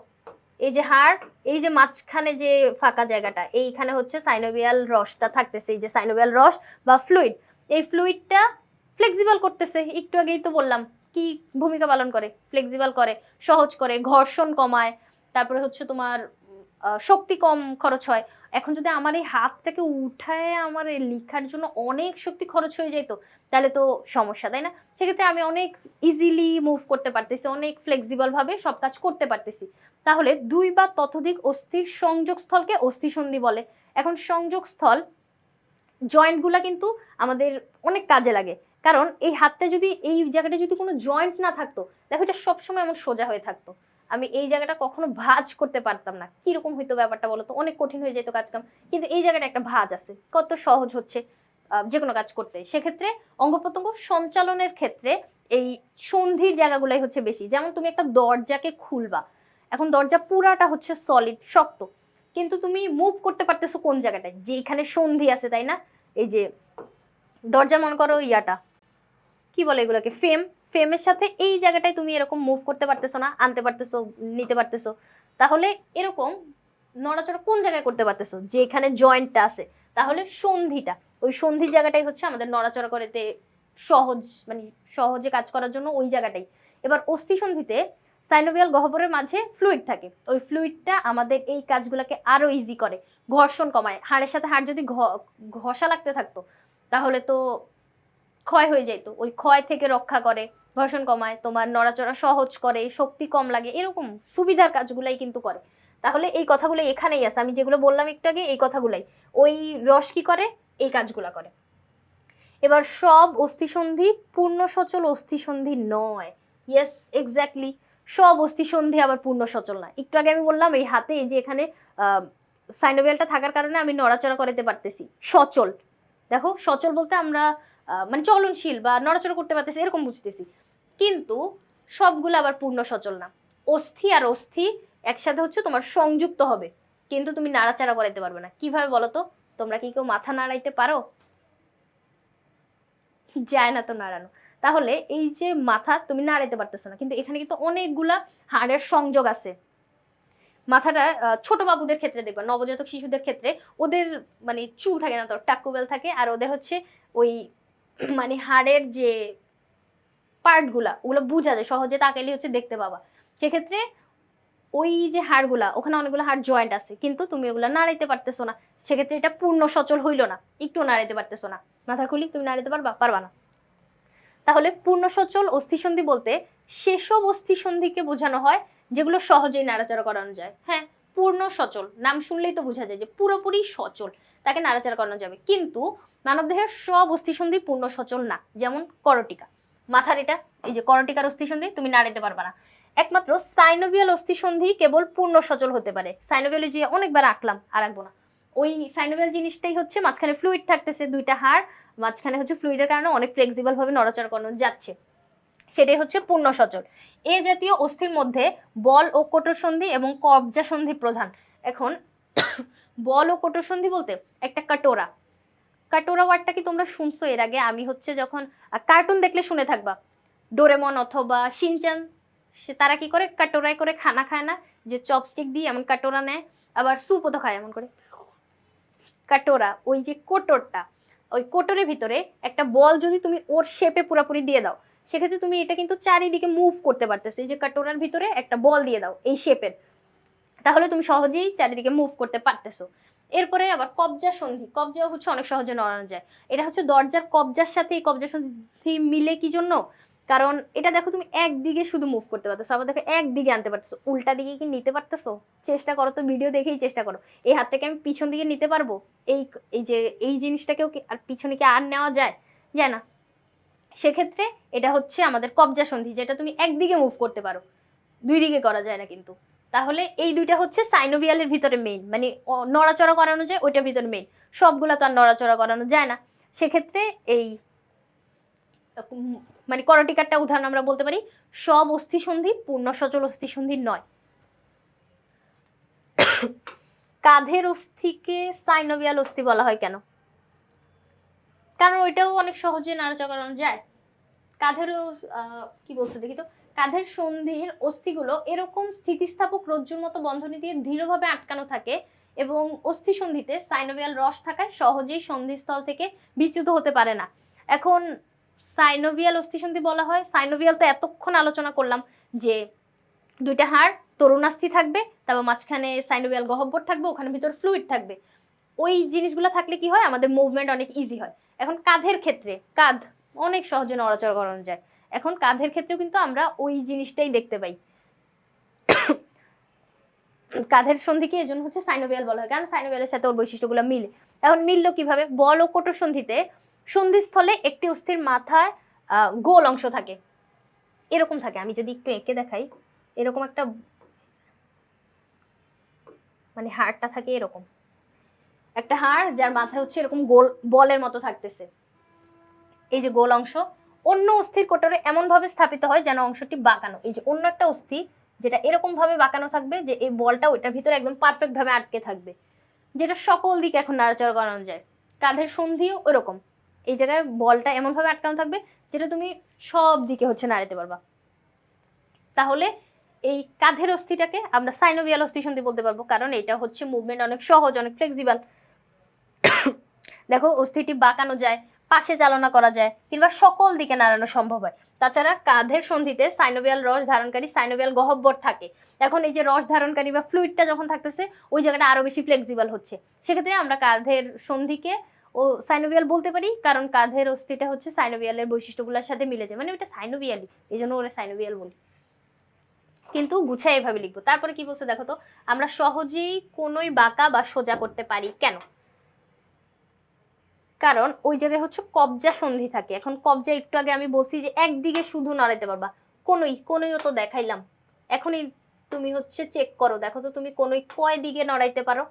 এই যে হাড়, এই যে মাঝখানে যে ফাঁকা জায়গাটা, এইখানে হচ্ছে সাইনোভিয়াল রসটা থাকতেছে, এই যে সাইনোভিয়াল রস বা ফ্লুইড, এই ফ্লুইডটা ফ্লেক্সিবল করতেছে। একটু আগেই তো বললাম কি ভূমিকা পালন করে, ফ্লেক্সিবল করে, সহজ করে, ঘর্ষণ কমায়, তারপরে হচ্ছে তোমার শক্তি কম খরচ হয়। এখন যদি আমার এই হাতটাকে উঠায় আমার এই লেখার জন্য অনেক শক্তি খরচ হয়ে যেত, তাহলে তো সমস্যা, তাই না? সেক্ষেত্রে আমি অনেক ইজিলি মুভ করতে পারতেছি, অনেক ফ্লেক্সিবল ভাবে সব কাজ করতে পারতেছি। তাহলে দুই বা ততোধিক অস্থির সংযোগস্থলকে অস্থিসন্ধি বলে। এখন সংযোগস্থল জয়েন্টগুলা কিন্তু আমাদের অনেক কাজে লাগে, কারণ এই হাতটা যদি, এই জায়গাটা যদি কোনো জয়েন্ট না থাকতো, দেখো এটা সবসময় এমন সোজা হয়ে থাকতো, আমি এই জায়গাটা কখনো ভাঁজ করতে পারতাম না। কিরকম হইতো ব্যাপারটা বলো তো, অনেক কঠিন হয়ে যেত কাজকাম। কিন্তু এই জায়গাটা একটা ভাঁজ আছে, কত সহজ হচ্ছে যে কোনো কাজ করতে। সেক্ষেত্রে অঙ্গ প্রত্যঙ্গ সঞ্চালনের ক্ষেত্রে এই সন্ধির জায়গাগুলাই হচ্ছে বেশি। যেমন তুমি একটা দরজাকে খুলবা, এখন দরজা পুরাটা হচ্ছে সলিড শক্ত, কিন্তু তুমি মুভ করতে পারতেছো কোন জায়গাটায়, যে এখানে সন্ধি আছে, তাই না? এই যে দরজা মনে করো ইয়াটা কি বলে এগুলোকে, ফ্রেমের সাথে এই জায়গাটায় তুমি এরকম মুভ করতে পারতেছো না, আনতে পারতেছো, নিতে পারতেছো। তাহলে এরকম নড়াচড়া কোন জায়গায় করতে পারতেছো, যে এখানে জয়েন্টটা আছে, তাহলে সন্ধিটা, ওই সন্ধির জায়গাটাই হচ্ছে আমাদের নড়াচড়া করতে সহজ, মানে সহজে কাজ করার জন্য ওই জায়গাটাই। এবার অস্থিসন্ধিতে সাইনোভিয়াল গহ্বরের মাঝে ফ্লুইড থাকে, ওই ফ্লুইডটা আমাদের এই কাজগুলোকে আরো ইজি করে, ঘর্ষণ কমায়। হাড়ের সাথে হাড় যদি ঘষা লাগতে থাকতো, তাহলে তো ক্ষয় হয়ে যেত, ওই ক্ষয় থেকে রক্ষা করে, ঘর্ষণ কমায়, তোমার নড়াচড়া সহজ করে, শক্তি কম লাগে, এরকম সুবিধার কাজগুলাই কিন্তু করে। তাহলে এই কথাগুলো এখানেই আছে, আমি যেগুলো বললাম একটু আগে, এই কথাগুলাই ওই রস কি করে, এই কাজগুলা করে। এবার সব অস্থিসন্ধি পূর্ণ সচল অস্থিসন্ধি নয়। ইয়েস, এক্স্যাক্টলি, সব অস্থিসন্ধি আবার পূর্ণ সচল না। একটু আগে আমি বললাম এই হাতে, এই যে এখানে সাইনোভিয়ালটা থাকার কারণে আমি নড়াচড়া করতে পারতেছি, সচল। দেখো সচল বলতে আমরা মানে চলনশীল বা নড়াচড়া করতে পারতেছি এরকম বুঝতেছি, কিন্তু সবগুলো আবার পূর্ণ সচল না। অস্থি আর অস্থি একসাথে হচ্ছে তোমার সংযুক্ত হবে, কিন্তু তুমি নাড়াচাড়া করাইতে পারবে না। কিভাবে বলো তো? তোমরা কি কেউ মাথা নাড়াইতে পারো? যায় না তো নাড়ানো। তাহলে এই যে মাথা তুমি নাড়াইতে পারতেছো না, কিন্তু এখানে কিন্তু অনেকগুলা হাড়ের সংযোগ আছে। মাথাটা ছোট বাবুদের ক্ষেত্রে দেখবা, নবজাতক শিশুদের ক্ষেত্রে ওদের মানে চুল থাকে না, তো টাকুবেল থাকে, আর ওদের হচ্ছে ওই মানে হাড়ের যে পার্টগুলা, ওগুলো বোঝা যায় সহজে, তাকাইলে হচ্ছে দেখতে পাবা। সেক্ষেত্রে ওই যে হাড়গুলা, ওখানে অনেকগুলো হাড় জয়েন্ট আছে, কিন্তু তুমি ওগুলা নাড়াইতে পারতেছো না, সেক্ষেত্রে এটা পূর্ণ সচল হইলো না, একটু নাড়াইতে পারতেছো না। মাথার খুলি তুমি নাড়াইতে পারবা? পারবা না। তাহলে পূর্ণ সচল অস্থিসন্ধি বলতে সেসব অস্থিসন্ধিকে বোঝানো হয় যেগুলো সহজেই নাড়াচাড়া করানো যায়। হ্যাঁ, পূর্ণ সচল নাম শুনলেই তো বোঝা যায় যে পুরোপুরি সচল, তাকে নাড়াচাড়া করানো যাবে। কিন্তু মানবদেহের সব অস্থিসন্ধি পূর্ণ সচল না। যেমন করটিকা, মাথার এটা, এই যে করটিকার অস্থিসন্ধি তুমি নাড়াতে পারবা না। একমাত্র সাইনোভিয়াল অস্থিসন্ধি কেবল পূর্ণ সচল হতে পারে। সাইনোভিয়াল যে অনেকবার আঁকলাম, আর আঁকবো না। ওই সাইনোভিয়াল জিনিসটাই হচ্ছে মাঝখানে ফ্লুইড থাকতেছে, দুইটা হাড় মাঝখানে হচ্ছে ফ্লুইডের কারণে অনেক ফ্লেক্সিবল ভাবে নড়াচড়া করানো যাচ্ছে, সেটাই হচ্ছে পূর্ণ সচল। এ জাতীয় অস্থির মধ্যে বল ও কঠোর সন্ধি এবং কবজা সন্ধি প্রধান। এখন বল ও কঠোর সন্ধি বলতে একটা কাটোরা, কাটোরা ওয়ার্ডটা কি তোমরা শুনছো এর আগে? আমি হচ্ছে যখন কার্টুন দেখলে শুনে থাকবা, ডোরেমন অথবা শিনচান, সে তারা কি করে কাটোরায় করে খানা খায় না, যে চপস্টিক দিয়ে এমন কাটোরা নেয়, আবার স্যুপও তো খায় এমন করে কাটোরা। ওই যে কোটরটা, ওই কোটরের ভিতরে একটা বল যদি তুমি ওর শেপে পুরোপুরি দিয়ে দাও, সেক্ষেত্রে তুমি এটা কিন্তু চারিদিকে মুভ করতে পারতেছো। এই যে কাটোরার ভিতরে একটা বল দিয়ে দাও এই শেপের, তাহলে তুমি সহজেই চারিদিকে মুভ করতে পারতেছো। এরপরে আবার কবজা সন্ধি, কবজা হচ্ছে অনেক সহজে নড়ানো যায়। এটা হচ্ছে দরজার কবজার সাথে এই কবজা সন্ধি মিলে কি জন্য, কারণ এটা দেখো তুমি একদিকে শুধু মুভ করতে পারতেছো, আবার দেখো একদিকে আনতে পারতেছো, উল্টা দিকে কি নিতে পারতেছো? চেষ্টা করো তো, ভিডিও দেখেই চেষ্টা করো। এই হাত থেকে আমি পিছন দিকে নিতে পারবো? এই এই যে এই জিনিসটাকেও কি আর পিছনে কি আর নেওয়া যায়? যায় না। সেক্ষেত্রে এটা হচ্ছে আমাদের কবজা সন্ধি, যেটা তুমি একদিকে মুভ করতে পারো, দুই দিকে করা যায় না কিন্তু। তাহলে এই দুইটা হচ্ছে সাইনোভিয়ালের ভিতরে মেইন, মানে নড়াচড়া করানো যায় ওইটার ভিতরে মেইন, সবগুলা তো আর নড়াচড়া করানো যায় না। সেক্ষেত্রে এই মানে করটিকারটা উদাহরণ আমরা বলতে পারি সব অস্থি সন্ধি পূর্ণ সচল অস্থি সন্ধি নয়। কাঁধের অস্থিকে সাইনোভিয়াল অস্থি বলা হয় কেন? কারণ ওইটাও অনেক সহজে নাড়াচাড়া করানো যায়। কাঁধেরও কি বলছে দেখি তো, কাঁধের সন্ধির অস্থিগুলো এরকম স্থিতিস্থাপক রজ্জুর মতো বন্ধনী দিয়ে দৃঢ়ভাবে আটকানো থাকে এবং অস্থি সন্ধিতে সাইনোভিয়াল রস থাকায় সহজেই সন্ধিস্থল থেকে বিচ্যুত হতে পারে না। এখন সাইনোভিয়াল অস্থি সন্ধি বলা হয়, সাইনোভিয়াল তো এতক্ষণ আলোচনা করলাম যে দুইটা হাড় তরুণাস্থি থাকবে, তারপর মাঝখানে সাইনোভিয়াল গহ্বর থাকবে, ওখানে ভিতর ফ্লুইড থাকবে। ওই জিনিসগুলো থাকলে কি হয়, আমাদের মুভমেন্ট অনেক ইজি হয়। এখন কাঁধের ক্ষেত্রে কাঁধ অনেক সহজে নড়াচড়া করানো যায়, এখন কাঁধের ক্ষেত্রেও কিন্তু আমরা ওই জিনিসটাই দেখতে পাই। কাঁধের সন্ধিকে এজন্য হচ্ছে সাইনোভিয়াল বলা হয়, কারণ সাইনোভিয়ালের সাথে ওর বৈশিষ্ট্যগুলো মিলে। এখন মিললো কিভাবে? বল ও কঠোর সন্ধিতে সন্ধিস্থলে একটি অস্থির মাথায় গোল অংশ থাকে, এরকম থাকে। আমি যদি একটু এঁকে দেখাই, এরকম একটা মানে হাড়টা থাকে, এরকম একটা হাড় যার মাথায় হচ্ছে এরকম গোল বলের মতো থাকতেছে, এই যে গোল অংশ। অন্য অস্থির কোটরে এমন ভাবে স্থাপিত হয় যেন অংশটি বাঁকানো। এই যে অন্য একটা অস্থি যেটা এরকম ভাবে বাঁকানো থাকবে যে এই বলটা ওইটার ভিতরে একদম পারফেক্ট ভাবে আটকে থাকবে, যেটা সকল দিকে এখন নাড়াচাড়া করানো যায়। কাঁধের সন্ধিও ওরকম, এই জায়গায় বলটা এমন ভাবে আটকানো থাকবে যেটা তুমি সব দিকে হচ্ছে নাড়াতে পারবা। তাহলে এই কাঁধের অস্থিটাকে আমরা সাইনোভিয়াল অস্থি সন্ধি বলতে পারবো, কারণ এটা হচ্ছে মুভমেন্ট অনেক সহজ, অনেক ফ্লেক্সিবল। দেখো অস্থিটি বাঁকানো যায়, পাশে চালনা করা যায়, কিংবা সকল দিকে নাড়ানো সম্ভব হয়। তাছাড়া কাঁধের সন্ধিতে সাইনোভিয়াল রস ধারণকারী সাইনোভিয়াল গহ্বর থাকে। এখন এই যে রস ধারণকারী বা ফ্লুইডটা যখন থাকতেছে, ওই জায়গাটা আরো বেশি ফ্লেক্সিবল হচ্ছে। সেক্ষেত্রে আমরা কাঁধের সন্ধিকে ও সাইনোভিয়াল বলতে পারি, কারণ কাঁধের অস্থিটা হচ্ছে সাইনোভিয়ালের বৈশিষ্ট্যগুলোর সাথে মিলে যায়, মানে ওইটা সাইনোভিয়ালই, এই জন্য ওরা সাইনোভিয়াল বলি। কিন্তু গুছাই এভাবে লিখবো। তারপরে কি বলছে দেখো তো, আমরা সহজেই কোনোই বাঁকা বা সোজা করতে পারি কেন? কারণ ওই জায়গায় হচ্ছে কবজা সন্ধি থাকে। এখন কবজা একটু আগে আমি বলছি যে একদিকে শুধু নড়াইতে পারবা, কোনোইও তো দেখাইলাম, এখনই তুমি হচ্ছে চেক করো, দেখো তো তুমি কোনোই কয় দিকে নড়াইতে পারো।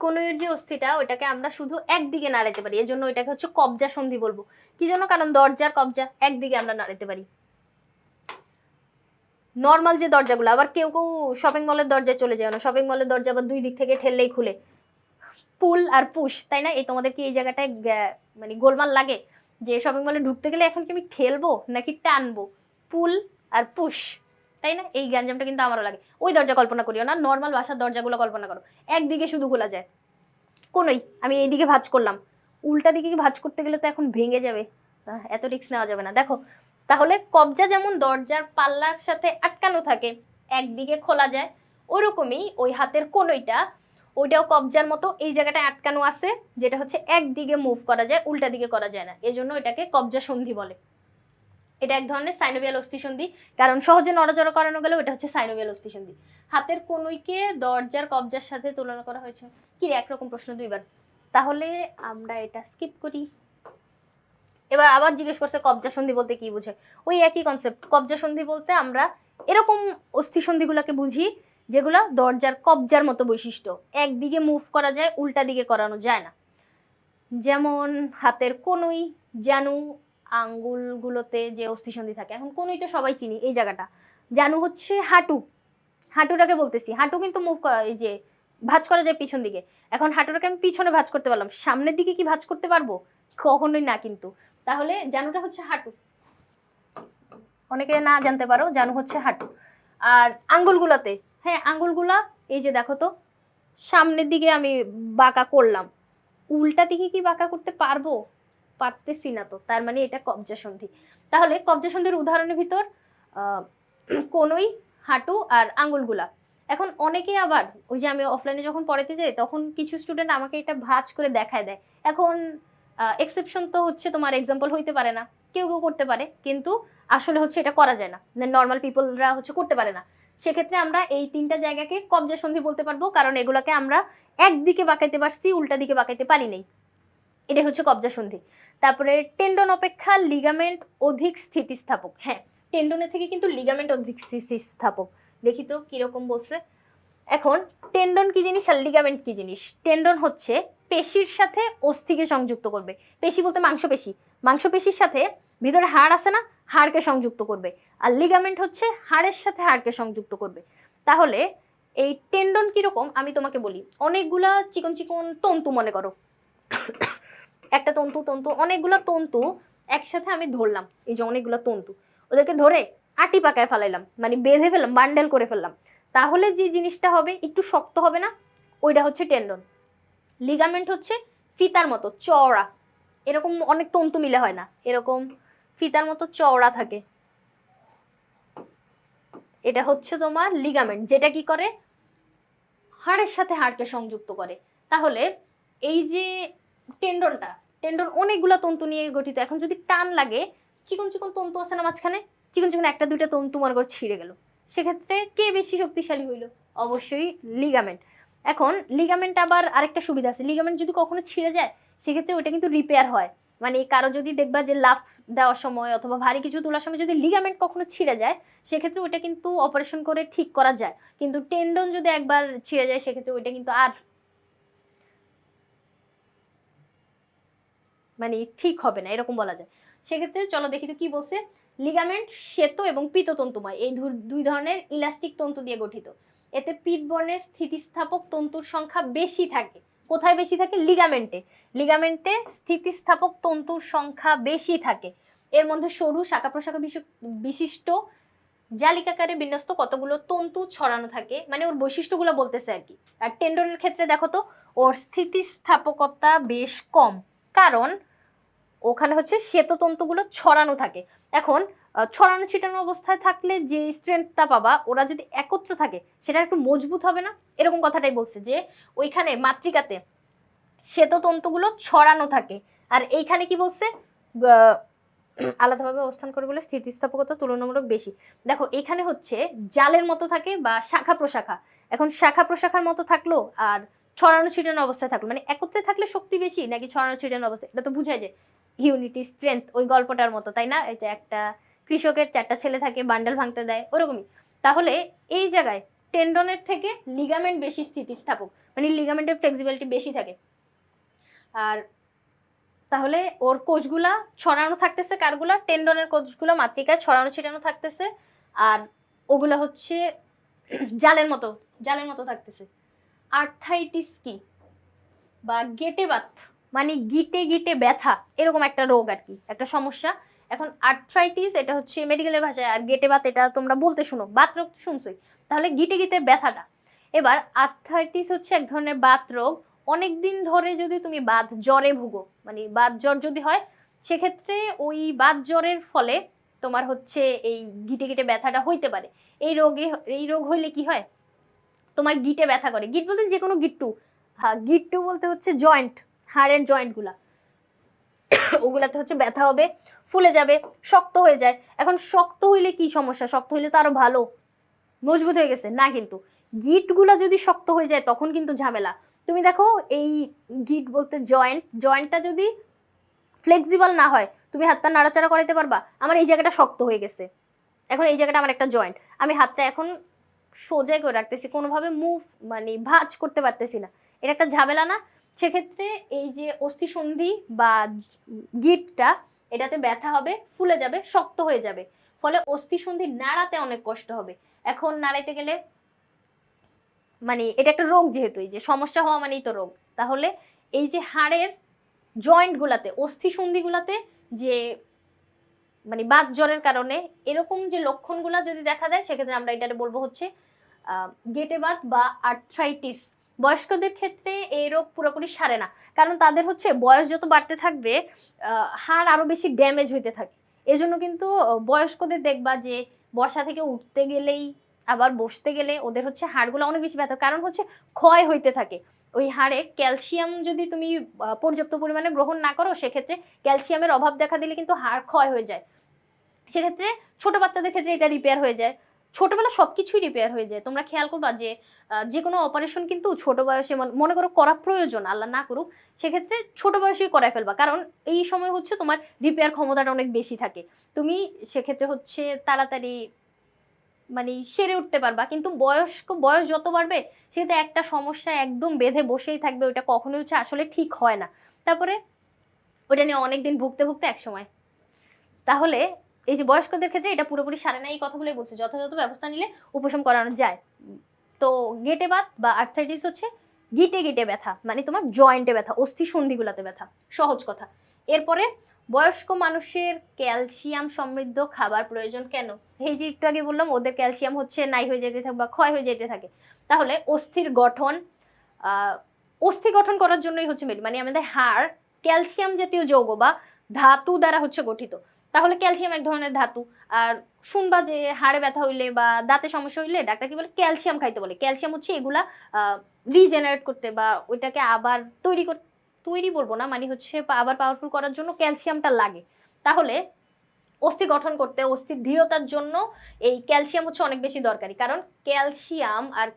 কোনোইয়ের যে অস্থিটা ওইটাকে আমরা শুধু একদিকে নাড়াইতে পারি, এজন্য ওইটাকে হচ্ছে কবজা সন্ধি বলবো। কি জন্য? কারণ দরজার কবজা একদিকে আমরা নাড়াইতে পারি। নর্মাল যে দরজাগুলো, আবার কেউ কেউ শপিং মলের দরজায় চলে যায় না, শপিং মলের দরজা আবার দুই দিক থেকে ঠেললেই খুলে, পুল আর পুশ, তাই না? এই তোমাদের কি এই জায়গাটায় মানে গোলমাল লাগে যে শপিং মলে ঢুকতে গেলে এখন কি আমি ঠেলবো নাকি টানবো? পুল আর পুশ, তাই না? এই গ্যাঞ্জামটা কিন্তু আমারও লাগে। ওই দরজা কল্পনা করিও না, নর্মাল বাসার দরজাগুলো কল্পনা করো, একদিকে শুধু খোলা যায়। কোনোই আমি এইদিকে ভাঁজ করলাম, উল্টা দিকে ভাঁজ করতে গেলে তো এখন ভেঙে যাবে, এত রিস্ক নেওয়া যাবে না। দেখো তাহলে কবজা যেমন দরজার পাল্লার সাথে আটকানো থাকে, একদিকে খোলা যায়, ওরকমই ওই হাতের কোনোইটা, ওইটাও কবজার মতো এই জায়গাটায় আটকানো আছে, যেটা হচ্ছে একদিকে মুভ করা যায়, উল্টা দিকে করা যায় না, এজন্য এটাকে কবজা সন্ধি বলে। এটা এক ধরনের সাইনোভিয়াল অস্থি সন্ধি, কারণ সহজে নড়াচড়া করানো গেলেও এটা হচ্ছে সাইনোভিয়াল অস্থি সন্ধি। হাতের কনুইকে দরজার কবজার সাথে তুলনা করা হয়েছে। কি একরকম প্রশ্ন দুইবার, তাহলে আমরা এটা স্কিপ করি। এবার আবার জিজ্ঞেস করছে কবজা সন্ধি বলতে কি বুঝে। ওই একই কনসেপ্ট, কবজা সন্ধি বলতে আমরা এরকম অস্থি সন্ধিগুলোকে বুঝি যেগুলা দরজার কবজার মতো বৈশিষ্ট্য, একদিকে মুভ করা যায়, উল্টা দিকে করানো যায় না। যেমন হাতের কনুই, জানু, আঙ্গুলগুলোতে যে অস্থিসন্ধি থাকে। এখন কনুই তো সবাই চিনি, এই জায়গাটা। জানু হচ্ছে হাঁটু, হাঁটুটাকে বলতেছি। হাঁটু কিন্তু মুভ করা, এই যে ভাঁজ করা যায় পিছন দিকে। এখন হাঁটুটাকে আমি পিছনে ভাঁজ করতে পারলাম, সামনের দিকে কি ভাঁজ করতে পারবো? কখনোই না কিন্তু। তাহলে জানুটা হচ্ছে হাঁটু। অনেকে না জানতে পারো, জানু হচ্ছে হাঁটু। আর আঙ্গুলগুলোতে, হ্যাঁ আঙ্গুলগুলা এই যে দেখো তো, সামনের দিকে আমি বাঁকা করলাম, উল্টা দিকে কি বাঁকা করতে পারবো? পারতেছি না তো, তার মানে এটা কবজা সন্ধি। তাহলে কবজা সন্ধির উদাহরণের ভিতর কনুই, হাঁটু আর আঙ্গুলগুলা। এখন অনেকে আবার, ওই যে আমি অফলাইনে যখন পড়াতে যাই তখন কিছু স্টুডেন্ট আমাকে এটা ভাঁজ করে দেখায় দেয়। এখন এক্সেপশন তো হচ্ছে তোমার এক্সাম্পল হইতে পারে না, কেউ কেউ করতে পারে, কিন্তু আসলে হচ্ছে এটা করা যায় না, নর্মাল পিপলরা হচ্ছে করতে পারে না। সেক্ষেত্রে আমরা এই তিনটা জায়গাকে কবজা সন্ধি বলতে পারবো, কারণ এগুলাকে আমরা একদিকে বাঁকাইতে পারছি, উল্টা দিকে বাঁকাইতে পারি নাই। এটা হচ্ছে কবজা সন্ধি। তারপরে টেন্ডন অপেক্ষা লিগামেন্ট অধিক স্থিতিস্থাপক। হ্যাঁ, টেন্ডনের থেকে কিন্তু লিগামেন্ট অধিক স্থিতিস্থাপক। দেখি তো কিরকম বলছে। এখন টেন্ডন কি জিনিস আর লিগামেন্ট কি জিনিস? টেন্ডন হচ্ছে পেশির সাথে অস্থিকে সংযুক্ত করবে। পেশি বলতে মাংসপেশি, মাংসপেশির সাথে ভিতরে হাড় আছে না, হাড়কে সংযুক্ত করবে। আর লিগামেন্ট হচ্ছে হাড়ের সাথে হাড়কে সংযুক্ত করবে। তাহলে এই টেন্ডন কিরকম আমি তোমাকে বলি। অনেকগুলা চিকন চিকন তন্তু মনে করো, একটা তন্তু তন্তু অনেকগুলো তন্তু একসাথে আমি ধরলাম, এই যে অনেকগুলো তন্তু, ওদেরকে ধরে আটি পাকায় ফেলাইলাম, মানে বেঁধে ফেললাম, বান্ডেল করে ফেললাম। তাহলে যে জিনিসটা হবে, একটু শক্ত হবে না, ওইটা হচ্ছে টেন্ডন। লিগামেন্ট হচ্ছে ফিতার মতো চওড়া, এরকম অনেক তন্তু মিলে হয় না, এরকম ফিতার মতো চওড়া থাকে, এটা হচ্ছে তোমার লিগামেন্ট, যেটা কি করে হাড়ের সাথে হাড়কে সংযুক্ত করে। তাহলে এই যে টেন্ডনটা, টেন্ডন অনেকগুলো তন্তু নিয়ে গঠিত। এখন যদি টান লাগে, চিকন চিকন তন্তু আছে না মাঝখানে, চিকন চিকন একটা দুইটা তন্তু মনে করে ছিঁড়ে গেল, সেক্ষেত্রে কে বেশি শক্তিশালী হইল? অবশ্যই লিগামেন্ট। এখন লিগামেন্ট আবার আরেকটা সুবিধা আছে, লিগামেন্ট যদি কখনো ছিঁড়ে যায় সেক্ষেত্রে ওটা কিন্তু রিপেয়ার হয়। মানে কারো যদি দেখবা যে লাফ দেওয়ার সময় অথবা ভারী কিছু তোলার সময় যদি লিগামেন্ট কখনো ছিঁড়ে যায়, সেক্ষেত্রে ওটা কিন্তু অপারেশন করে ঠিক করা যায়। কিন্তু টেন্ডন যদি একবার ছিঁড়ে যায় সেক্ষেত্রে ওইটা কিন্তু আর মানে ঠিক হবে না, এরকম বলা যায়। সেক্ষেত্রে চলো দেখি তো কি বলছে। লিগামেন্ট শ্বেত এবং পীততন্তুময়, এই দুই ধরনের ইলাস্টিক তন্তু দিয়ে গঠিত। এতে পীত বর্ণের স্থিতিস্থাপক তন্তুর সংখ্যা বেশি থাকে। কোথায় বেশি থাকে? লিগামেন্টে। লিগামেন্টে স্থিতিস্থাপক তন্তুর সংখ্যা বেশি থাকে। এর মধ্যে সরু শাখা প্রশাখা বিশিষ্ট জালিকাকারে বিন্যস্ত কতগুলো তন্তু ছড়ানো থাকে, মানে ওর বৈশিষ্ট্যগুলো বলতেছে আর কি। আর টেন্ডনের ক্ষেত্রে দেখো তো, ওর স্থিতিস্থাপকতা বেশ কম, কারণ ওখানে হচ্ছে শ্বেততন্তুগুলো ছড়ানো থাকে। এখন ছড়ানো ছিটানো অবস্থায় থাকলে যে স্ট্রেংথটা পাবা, ওরা যদি একত্র থাকে সেটা একটু মজবুত হবে না, এরকম কথাটাই বলছে যে ওইখানে মাতৃকাতে শ্বেততন্তুগুলো ছড়ানো থাকে। আর এইখানে কি বলছে? আলাদাভাবে অবস্থান করে বলে স্থিতিস্থাপকতা তুলনামূলক বেশি। দেখো এখানে হচ্ছে জালের মতো থাকে বা শাখা প্রশাখা। এখন শাখা প্রশাখার মতো থাকলো আর ছড়ানো ছিটানো অবস্থায় থাকলো, মানে একত্রে থাকলে শক্তি বেশি নাকি ছড়ানো ছিটানো অবস্থায়, এটা তো বুঝায় যে ইউনিটি স্ট্রেংথ, ওই গল্পটার মতো, তাই না? এই যে একটা কৃষকের চারটা ছেলে থাকে, বান্ডেল ভাঙতে দেয়, ওরকমই। তাহলে এই জায়গায় টেন্ডনের থেকে লিগামেন্ট বেশি স্থিতিস্থাপক, মানে লিগামেন্টের ফ্লেক্সিবিলিটি বেশি থাকে। আর তাহলে ওর কোষগুলা ছড়ানো থাকতেছে, কারগুলা? টেন্ডনের কোষগুলো মাতৃকায় ছড়ানো ছিটানো থাকতেছে, আর ওগুলা হচ্ছে জালের মতো, জালের মতো থাকতেছে। আর্থাইটিস কি বা গেটে বাত, মানে গিটে গিটে ব্যথা, এরকম একটা রোগ আর কি, একটা সমস্যা। এখন আর্থ্রাইটিস এটা হচ্ছে মেডিকেলের ভাষায়, আর গেটে বাত এটা তোমরা বলতে শুনো, বাত রোগ তো শুনছোই। তাহলে গিটে গিটে ব্যথাটা। এবার আর্থ্রাইটিস হচ্ছে এক ধরনের বাত রোগ। অনেক দিন ধরে যদি তুমি বাত জ্বরে ভুগো, মানে বাত জ্বর যদি হয়, সেক্ষেত্রে ওই বাত জ্বরের ফলে তোমার হচ্ছে এই গিটে গিটে ব্যথাটা হইতে পারে। এই রোগ হইলে কি হয়, তোমার গিটে ব্যথা করে। গিট বলতে যে কোনো গিট্টু, হ্যাঁ গিট্টু বলতে হচ্ছে জয়েন্ট, হাড়ের জয়েন্টগুলা, ওগুলাতে হচ্ছে ব্যথা হবে, ফুলে যাবে, শক্ত হয়ে যায়। এখন শক্ত হইলে কি সমস্যা? শক্ত হইলে তো আরো ভালো, মজবুত হয়ে গেছে না, কিন্তু গিটগুলা যদি শক্ত হয়ে যায় তখন কিন্তু ঝামেলা। তুমি দেখো এই গিট বলতে জয়েন্টটা যদি ফ্লেক্সিবল না হয়, তুমি হাতটা নাড়াচাড়া করাইতে পারবা? আমার এই জায়গাটা শক্ত হয়ে গেছে, এখন এই জায়গাটা আমার একটা জয়েন্ট, আমি হাতটা এখন সোজা করে রাখতেছি, কোনোভাবে মুভ মানে ভাঁজ করতে পারতেছি না, এটা একটা ঝামেলা না? সেক্ষেত্রে এই যে অস্থিসন্ধি বা গিঁটটা, এটাতে ব্যথা হবে, ফুলে যাবে, শক্ত হয়ে যাবে, ফলে অস্থিসন্ধি নাড়াতে অনেক কষ্ট হবে। এখন নাড়াইতে গেলে মানে এটা একটা রোগ, যেহেতু এই যে সমস্যা হওয়া মানেই তো রোগ, তাহলে এই যে হাড়ের জয়েন্ট গুলাতে, অস্থিসন্ধি গুলাতে যে মানে বাত জ্বরের কারণে এরকম যে লক্ষণগুলা যদি দেখা দেয়, সেক্ষেত্রে আমরা এটাকে বলবো হচ্ছে গেটে বাত বা আর্থ্রাইটিস। বয়স্কদের ক্ষেত্রে এই রোগ পুরোপুরি সারে না, কারণ তাদের হচ্ছে বয়স যত বাড়তে থাকবে হাড় আরো বেশি ড্যামেজ হইতে থাকে। এজন্য কিন্তু বয়স্কদের দেখবা যে বসা থেকে উঠতে গেলেই, আবার বসতে গেলে ওদের হচ্ছে হাড়গুলো অনেক বেশি ব্যথা, কারণ হচ্ছে ক্ষয় হইতে থাকে। ওই হাড়ে ক্যালসিয়াম যদি তুমি পর্যাপ্ত পরিমাণে গ্রহণ না করো, সেক্ষেত্রে ক্যালসিয়ামের অভাব দেখা দিলে কিন্তু হাড় ক্ষয় হয়ে যায়। সেক্ষেত্রে ছোট বাচ্চাদের ক্ষেত্রে এটা রিপেয়ার হয়ে যায়, ছোটবেলা সবকিছুই রিপেয়ার হয়ে যায়। তোমরা খেয়াল করবা যে যে কোনো অপারেশন কিন্তু ছোট বয়সে মনে করো করা প্রয়োজন, আল্লাহ না করুক, সেক্ষেত্রে ছোট বয়সেই করায় ফেলবা, কারণ এই সময় হচ্ছে তোমার রিপেয়ার ক্ষমতাটা অনেক বেশি থাকে, তুমি সেক্ষেত্রে হচ্ছে তাড়াতাড়ি মানে সেরে উঠতে পারবা। কিন্তু বয়স যত বাড়বে, সেক্ষেত্রে একটা সমস্যা একদম বেঁধে বসেই থাকবে, ওইটা কখনোই হচ্ছে আসলে ঠিক হয় না। তারপরে ওইটা নিয়ে অনেকদিন ভুগতে ভুগতে এক সময়, তাহলে এই যে বয়স্কদের ক্ষেত্রে এটা পুরোপুরি সারে না, এই কথাগুলোই বলছে, যথাযথ ব্যবস্থা নিলে উপশম করানো যায়। তো গেটে বাত বা আর্থ্রাইটিস হচ্ছে গিটে গিটে ব্যথা, মানে তোমার জয়েন্টে ব্যথা, অস্থি সন্ধিগুলাতে ব্যথা, সহজ কথা। এরপরে বয়স্ক মানুষের ক্যালসিয়াম সমৃদ্ধ খাবার প্রয়োজন কেন? এই যে একটু আগে বললাম, ওদের ক্যালসিয়াম হচ্ছে নাই হয়ে যেতে থাকে বা ক্ষয় হয়ে যেতে থাকে। তাহলে অস্থি গঠন করার জন্যই হচ্ছে মানে আমাদের হাড় ক্যালসিয়াম জাতীয় যৌগ বা ধাতু দ্বারা হচ্ছে গঠিত। তাহলে ক্যালসিয়াম এক ধরনের ধাতু। আর শুনবা যে হাড়ে ব্যথা হইলে বা দাঁতে সমস্যা হইলে ডাক্তার কি বলে? ক্যালসিয়াম খাইতে বলে। ক্যালসিয়াম হচ্ছে এগুলা রিজেনারেট করতে বা ওইটাকে আবার তৈরি বলবো না, মানে হচ্ছে আবার পাওয়ারফুল করার জন্য ক্যালসিয়ামটা লাগে। তাহলে অস্থি গঠন করতে, অস্থির দৃঢ়তার জন্য এই ক্যালসিয়াম হচ্ছে অনেক বেশি দরকারি, কারণ ক্যালসিয়াম আর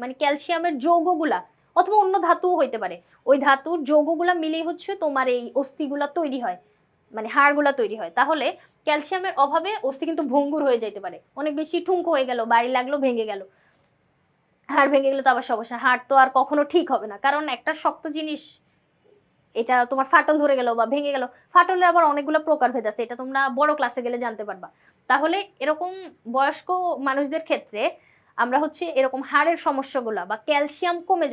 মানে ক্যালসিয়ামের যৌগগুলা অথবা অন্য ধাতুও হইতে পারে, ওই ধাতুর যৌগগুলা মিলেই হচ্ছে তোমার এই অস্থিগুলা তৈরি হয়, মানে হাড়গুলা তৈরি হয়। তাহলে ক্যালসিয়ামের অভাবে অস্থি কিন্তু ভঙ্গুর হয়ে যেতে পারে, অনেক বেশি ঠুনকো হয়ে গেল, বাড়ি লাগলো, ভেঙে গেল। হাড় ভেঙে গেলে তো আবার সমস্যা, হাড় তো আর কখনো ঠিক হবে না, কারণ একটা শক্ত জিনিস এটা তোমার ফাটল ধরে গেল বা ভেঙে গেল, ফাটলে আবার অনেকগুলো প্রকারভেদ আছে, এটা তোমরা বড় ক্লাসে গেলে জানতে পারবা। তাহলে এরকম বয়স্ক মানুষদের ক্ষেত্রে আমরা হচ্ছে এরকম হাড়ের সমস্যাগুলো বা ক্যালসিয়াম কমে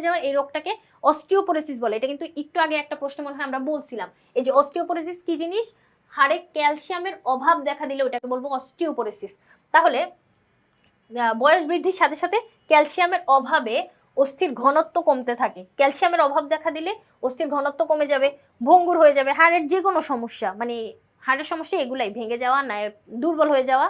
যাওয়া এই রোগটাকে অস্টিওপোরোসিস বলে। এটা কিন্তু একটু আগে একটা প্রশ্ন মনে হয় আমরা বলছিলাম, এই যে অস্টিওপোরোসিস কি জিনিস, হাড়ে ক্যালসিয়ামের অভাব দেখা দিলে ওটাকে বলবো অস্টিওপোরোসিস। তাহলে বয়স বৃদ্ধির সাথে সাথে ক্যালসিয়ামের অভাবে অস্থির ঘনত্ব কমতে থাকে, ক্যালসিয়ামের অভাব দেখা দিলে অস্থির ঘনত্ব কমে যাবে, ভঙ্গুর হয়ে যাবে, হাড়ের যে কোনো সমস্যা, মানে হাড়ের সমস্যা এগুলাই, ভেঙে যাওয়া না দুর্বল হয়ে যাওয়া।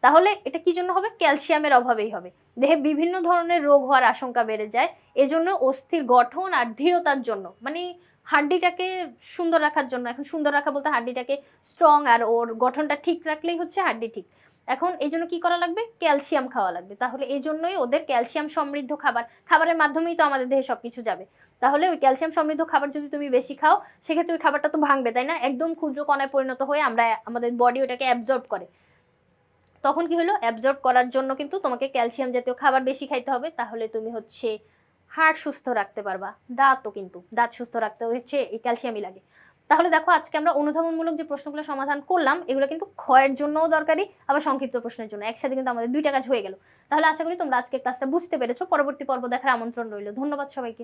তাহলে এটা কি জন্য হবে? ক্যালসিয়ামের অভাবেই হবে। দেহে বিভিন্ন ধরনের রোগ হওয়ার আশঙ্কা বেড়ে যায়, এজন্য অস্থির গঠন আর দৃঢ়তার জন্য, মানে হাড্ডিটাকে সুন্দর রাখার জন্য, এখন সুন্দর রাখা বলতে হাড্ডিটাকে স্ট্রং আর ওর গঠনটা ঠিক রাখলেই হচ্ছে হাড্ডি ঠিক। এখন এই জন্য কি করা লাগবে? ক্যালসিয়াম খাওয়া লাগবে। তাহলে এই জন্যই ওদের ক্যালসিয়াম সমৃদ্ধ খাবারের মাধ্যমেই তো আমাদের দেহে সবকিছু যাবে। তাহলে ওই ক্যালসিয়াম সমৃদ্ধ খাবার যদি তুমি বেশি খাও, সেক্ষেত্রে ওই খাবারটা তো ভাঙবে, তাই না? একদম ক্ষুদ্র কণায় পরিণত হয়ে আমাদের বডি ওটাকে অ্যাবজর্ব করে। তখন কি হলো? অ্যাবজর্ব করার জন্য কিন্তু তোমাকে ক্যালসিয়াম জাতীয় খাবার বেশি খাইতে হবে, তাহলে তুমি হচ্ছে হাড় সুস্থ রাখতে পারবা। দাঁত সুস্থ রাখতে হচ্ছে এই ক্যালসিয়ামই লাগে। তাহলে দেখো, আজকে আমরা অনুধাবনমূলক যে প্রশ্নগুলো সমাধান করলাম, এগুলো কিন্তু ক্ষয়ের জন্যও দরকারি, আবার সংক্ষিপ্ত প্রশ্নের জন্য, একসাথে কিন্তু আমাদের দুইটা কাজ হয়ে গেল। তাহলে আশা করি তোমরা আজকে ক্লাসটা বুঝতে পেরেছো। পরবর্তী পর্ব দেখার আমন্ত্রণ রইল। ধন্যবাদ সবাইকে।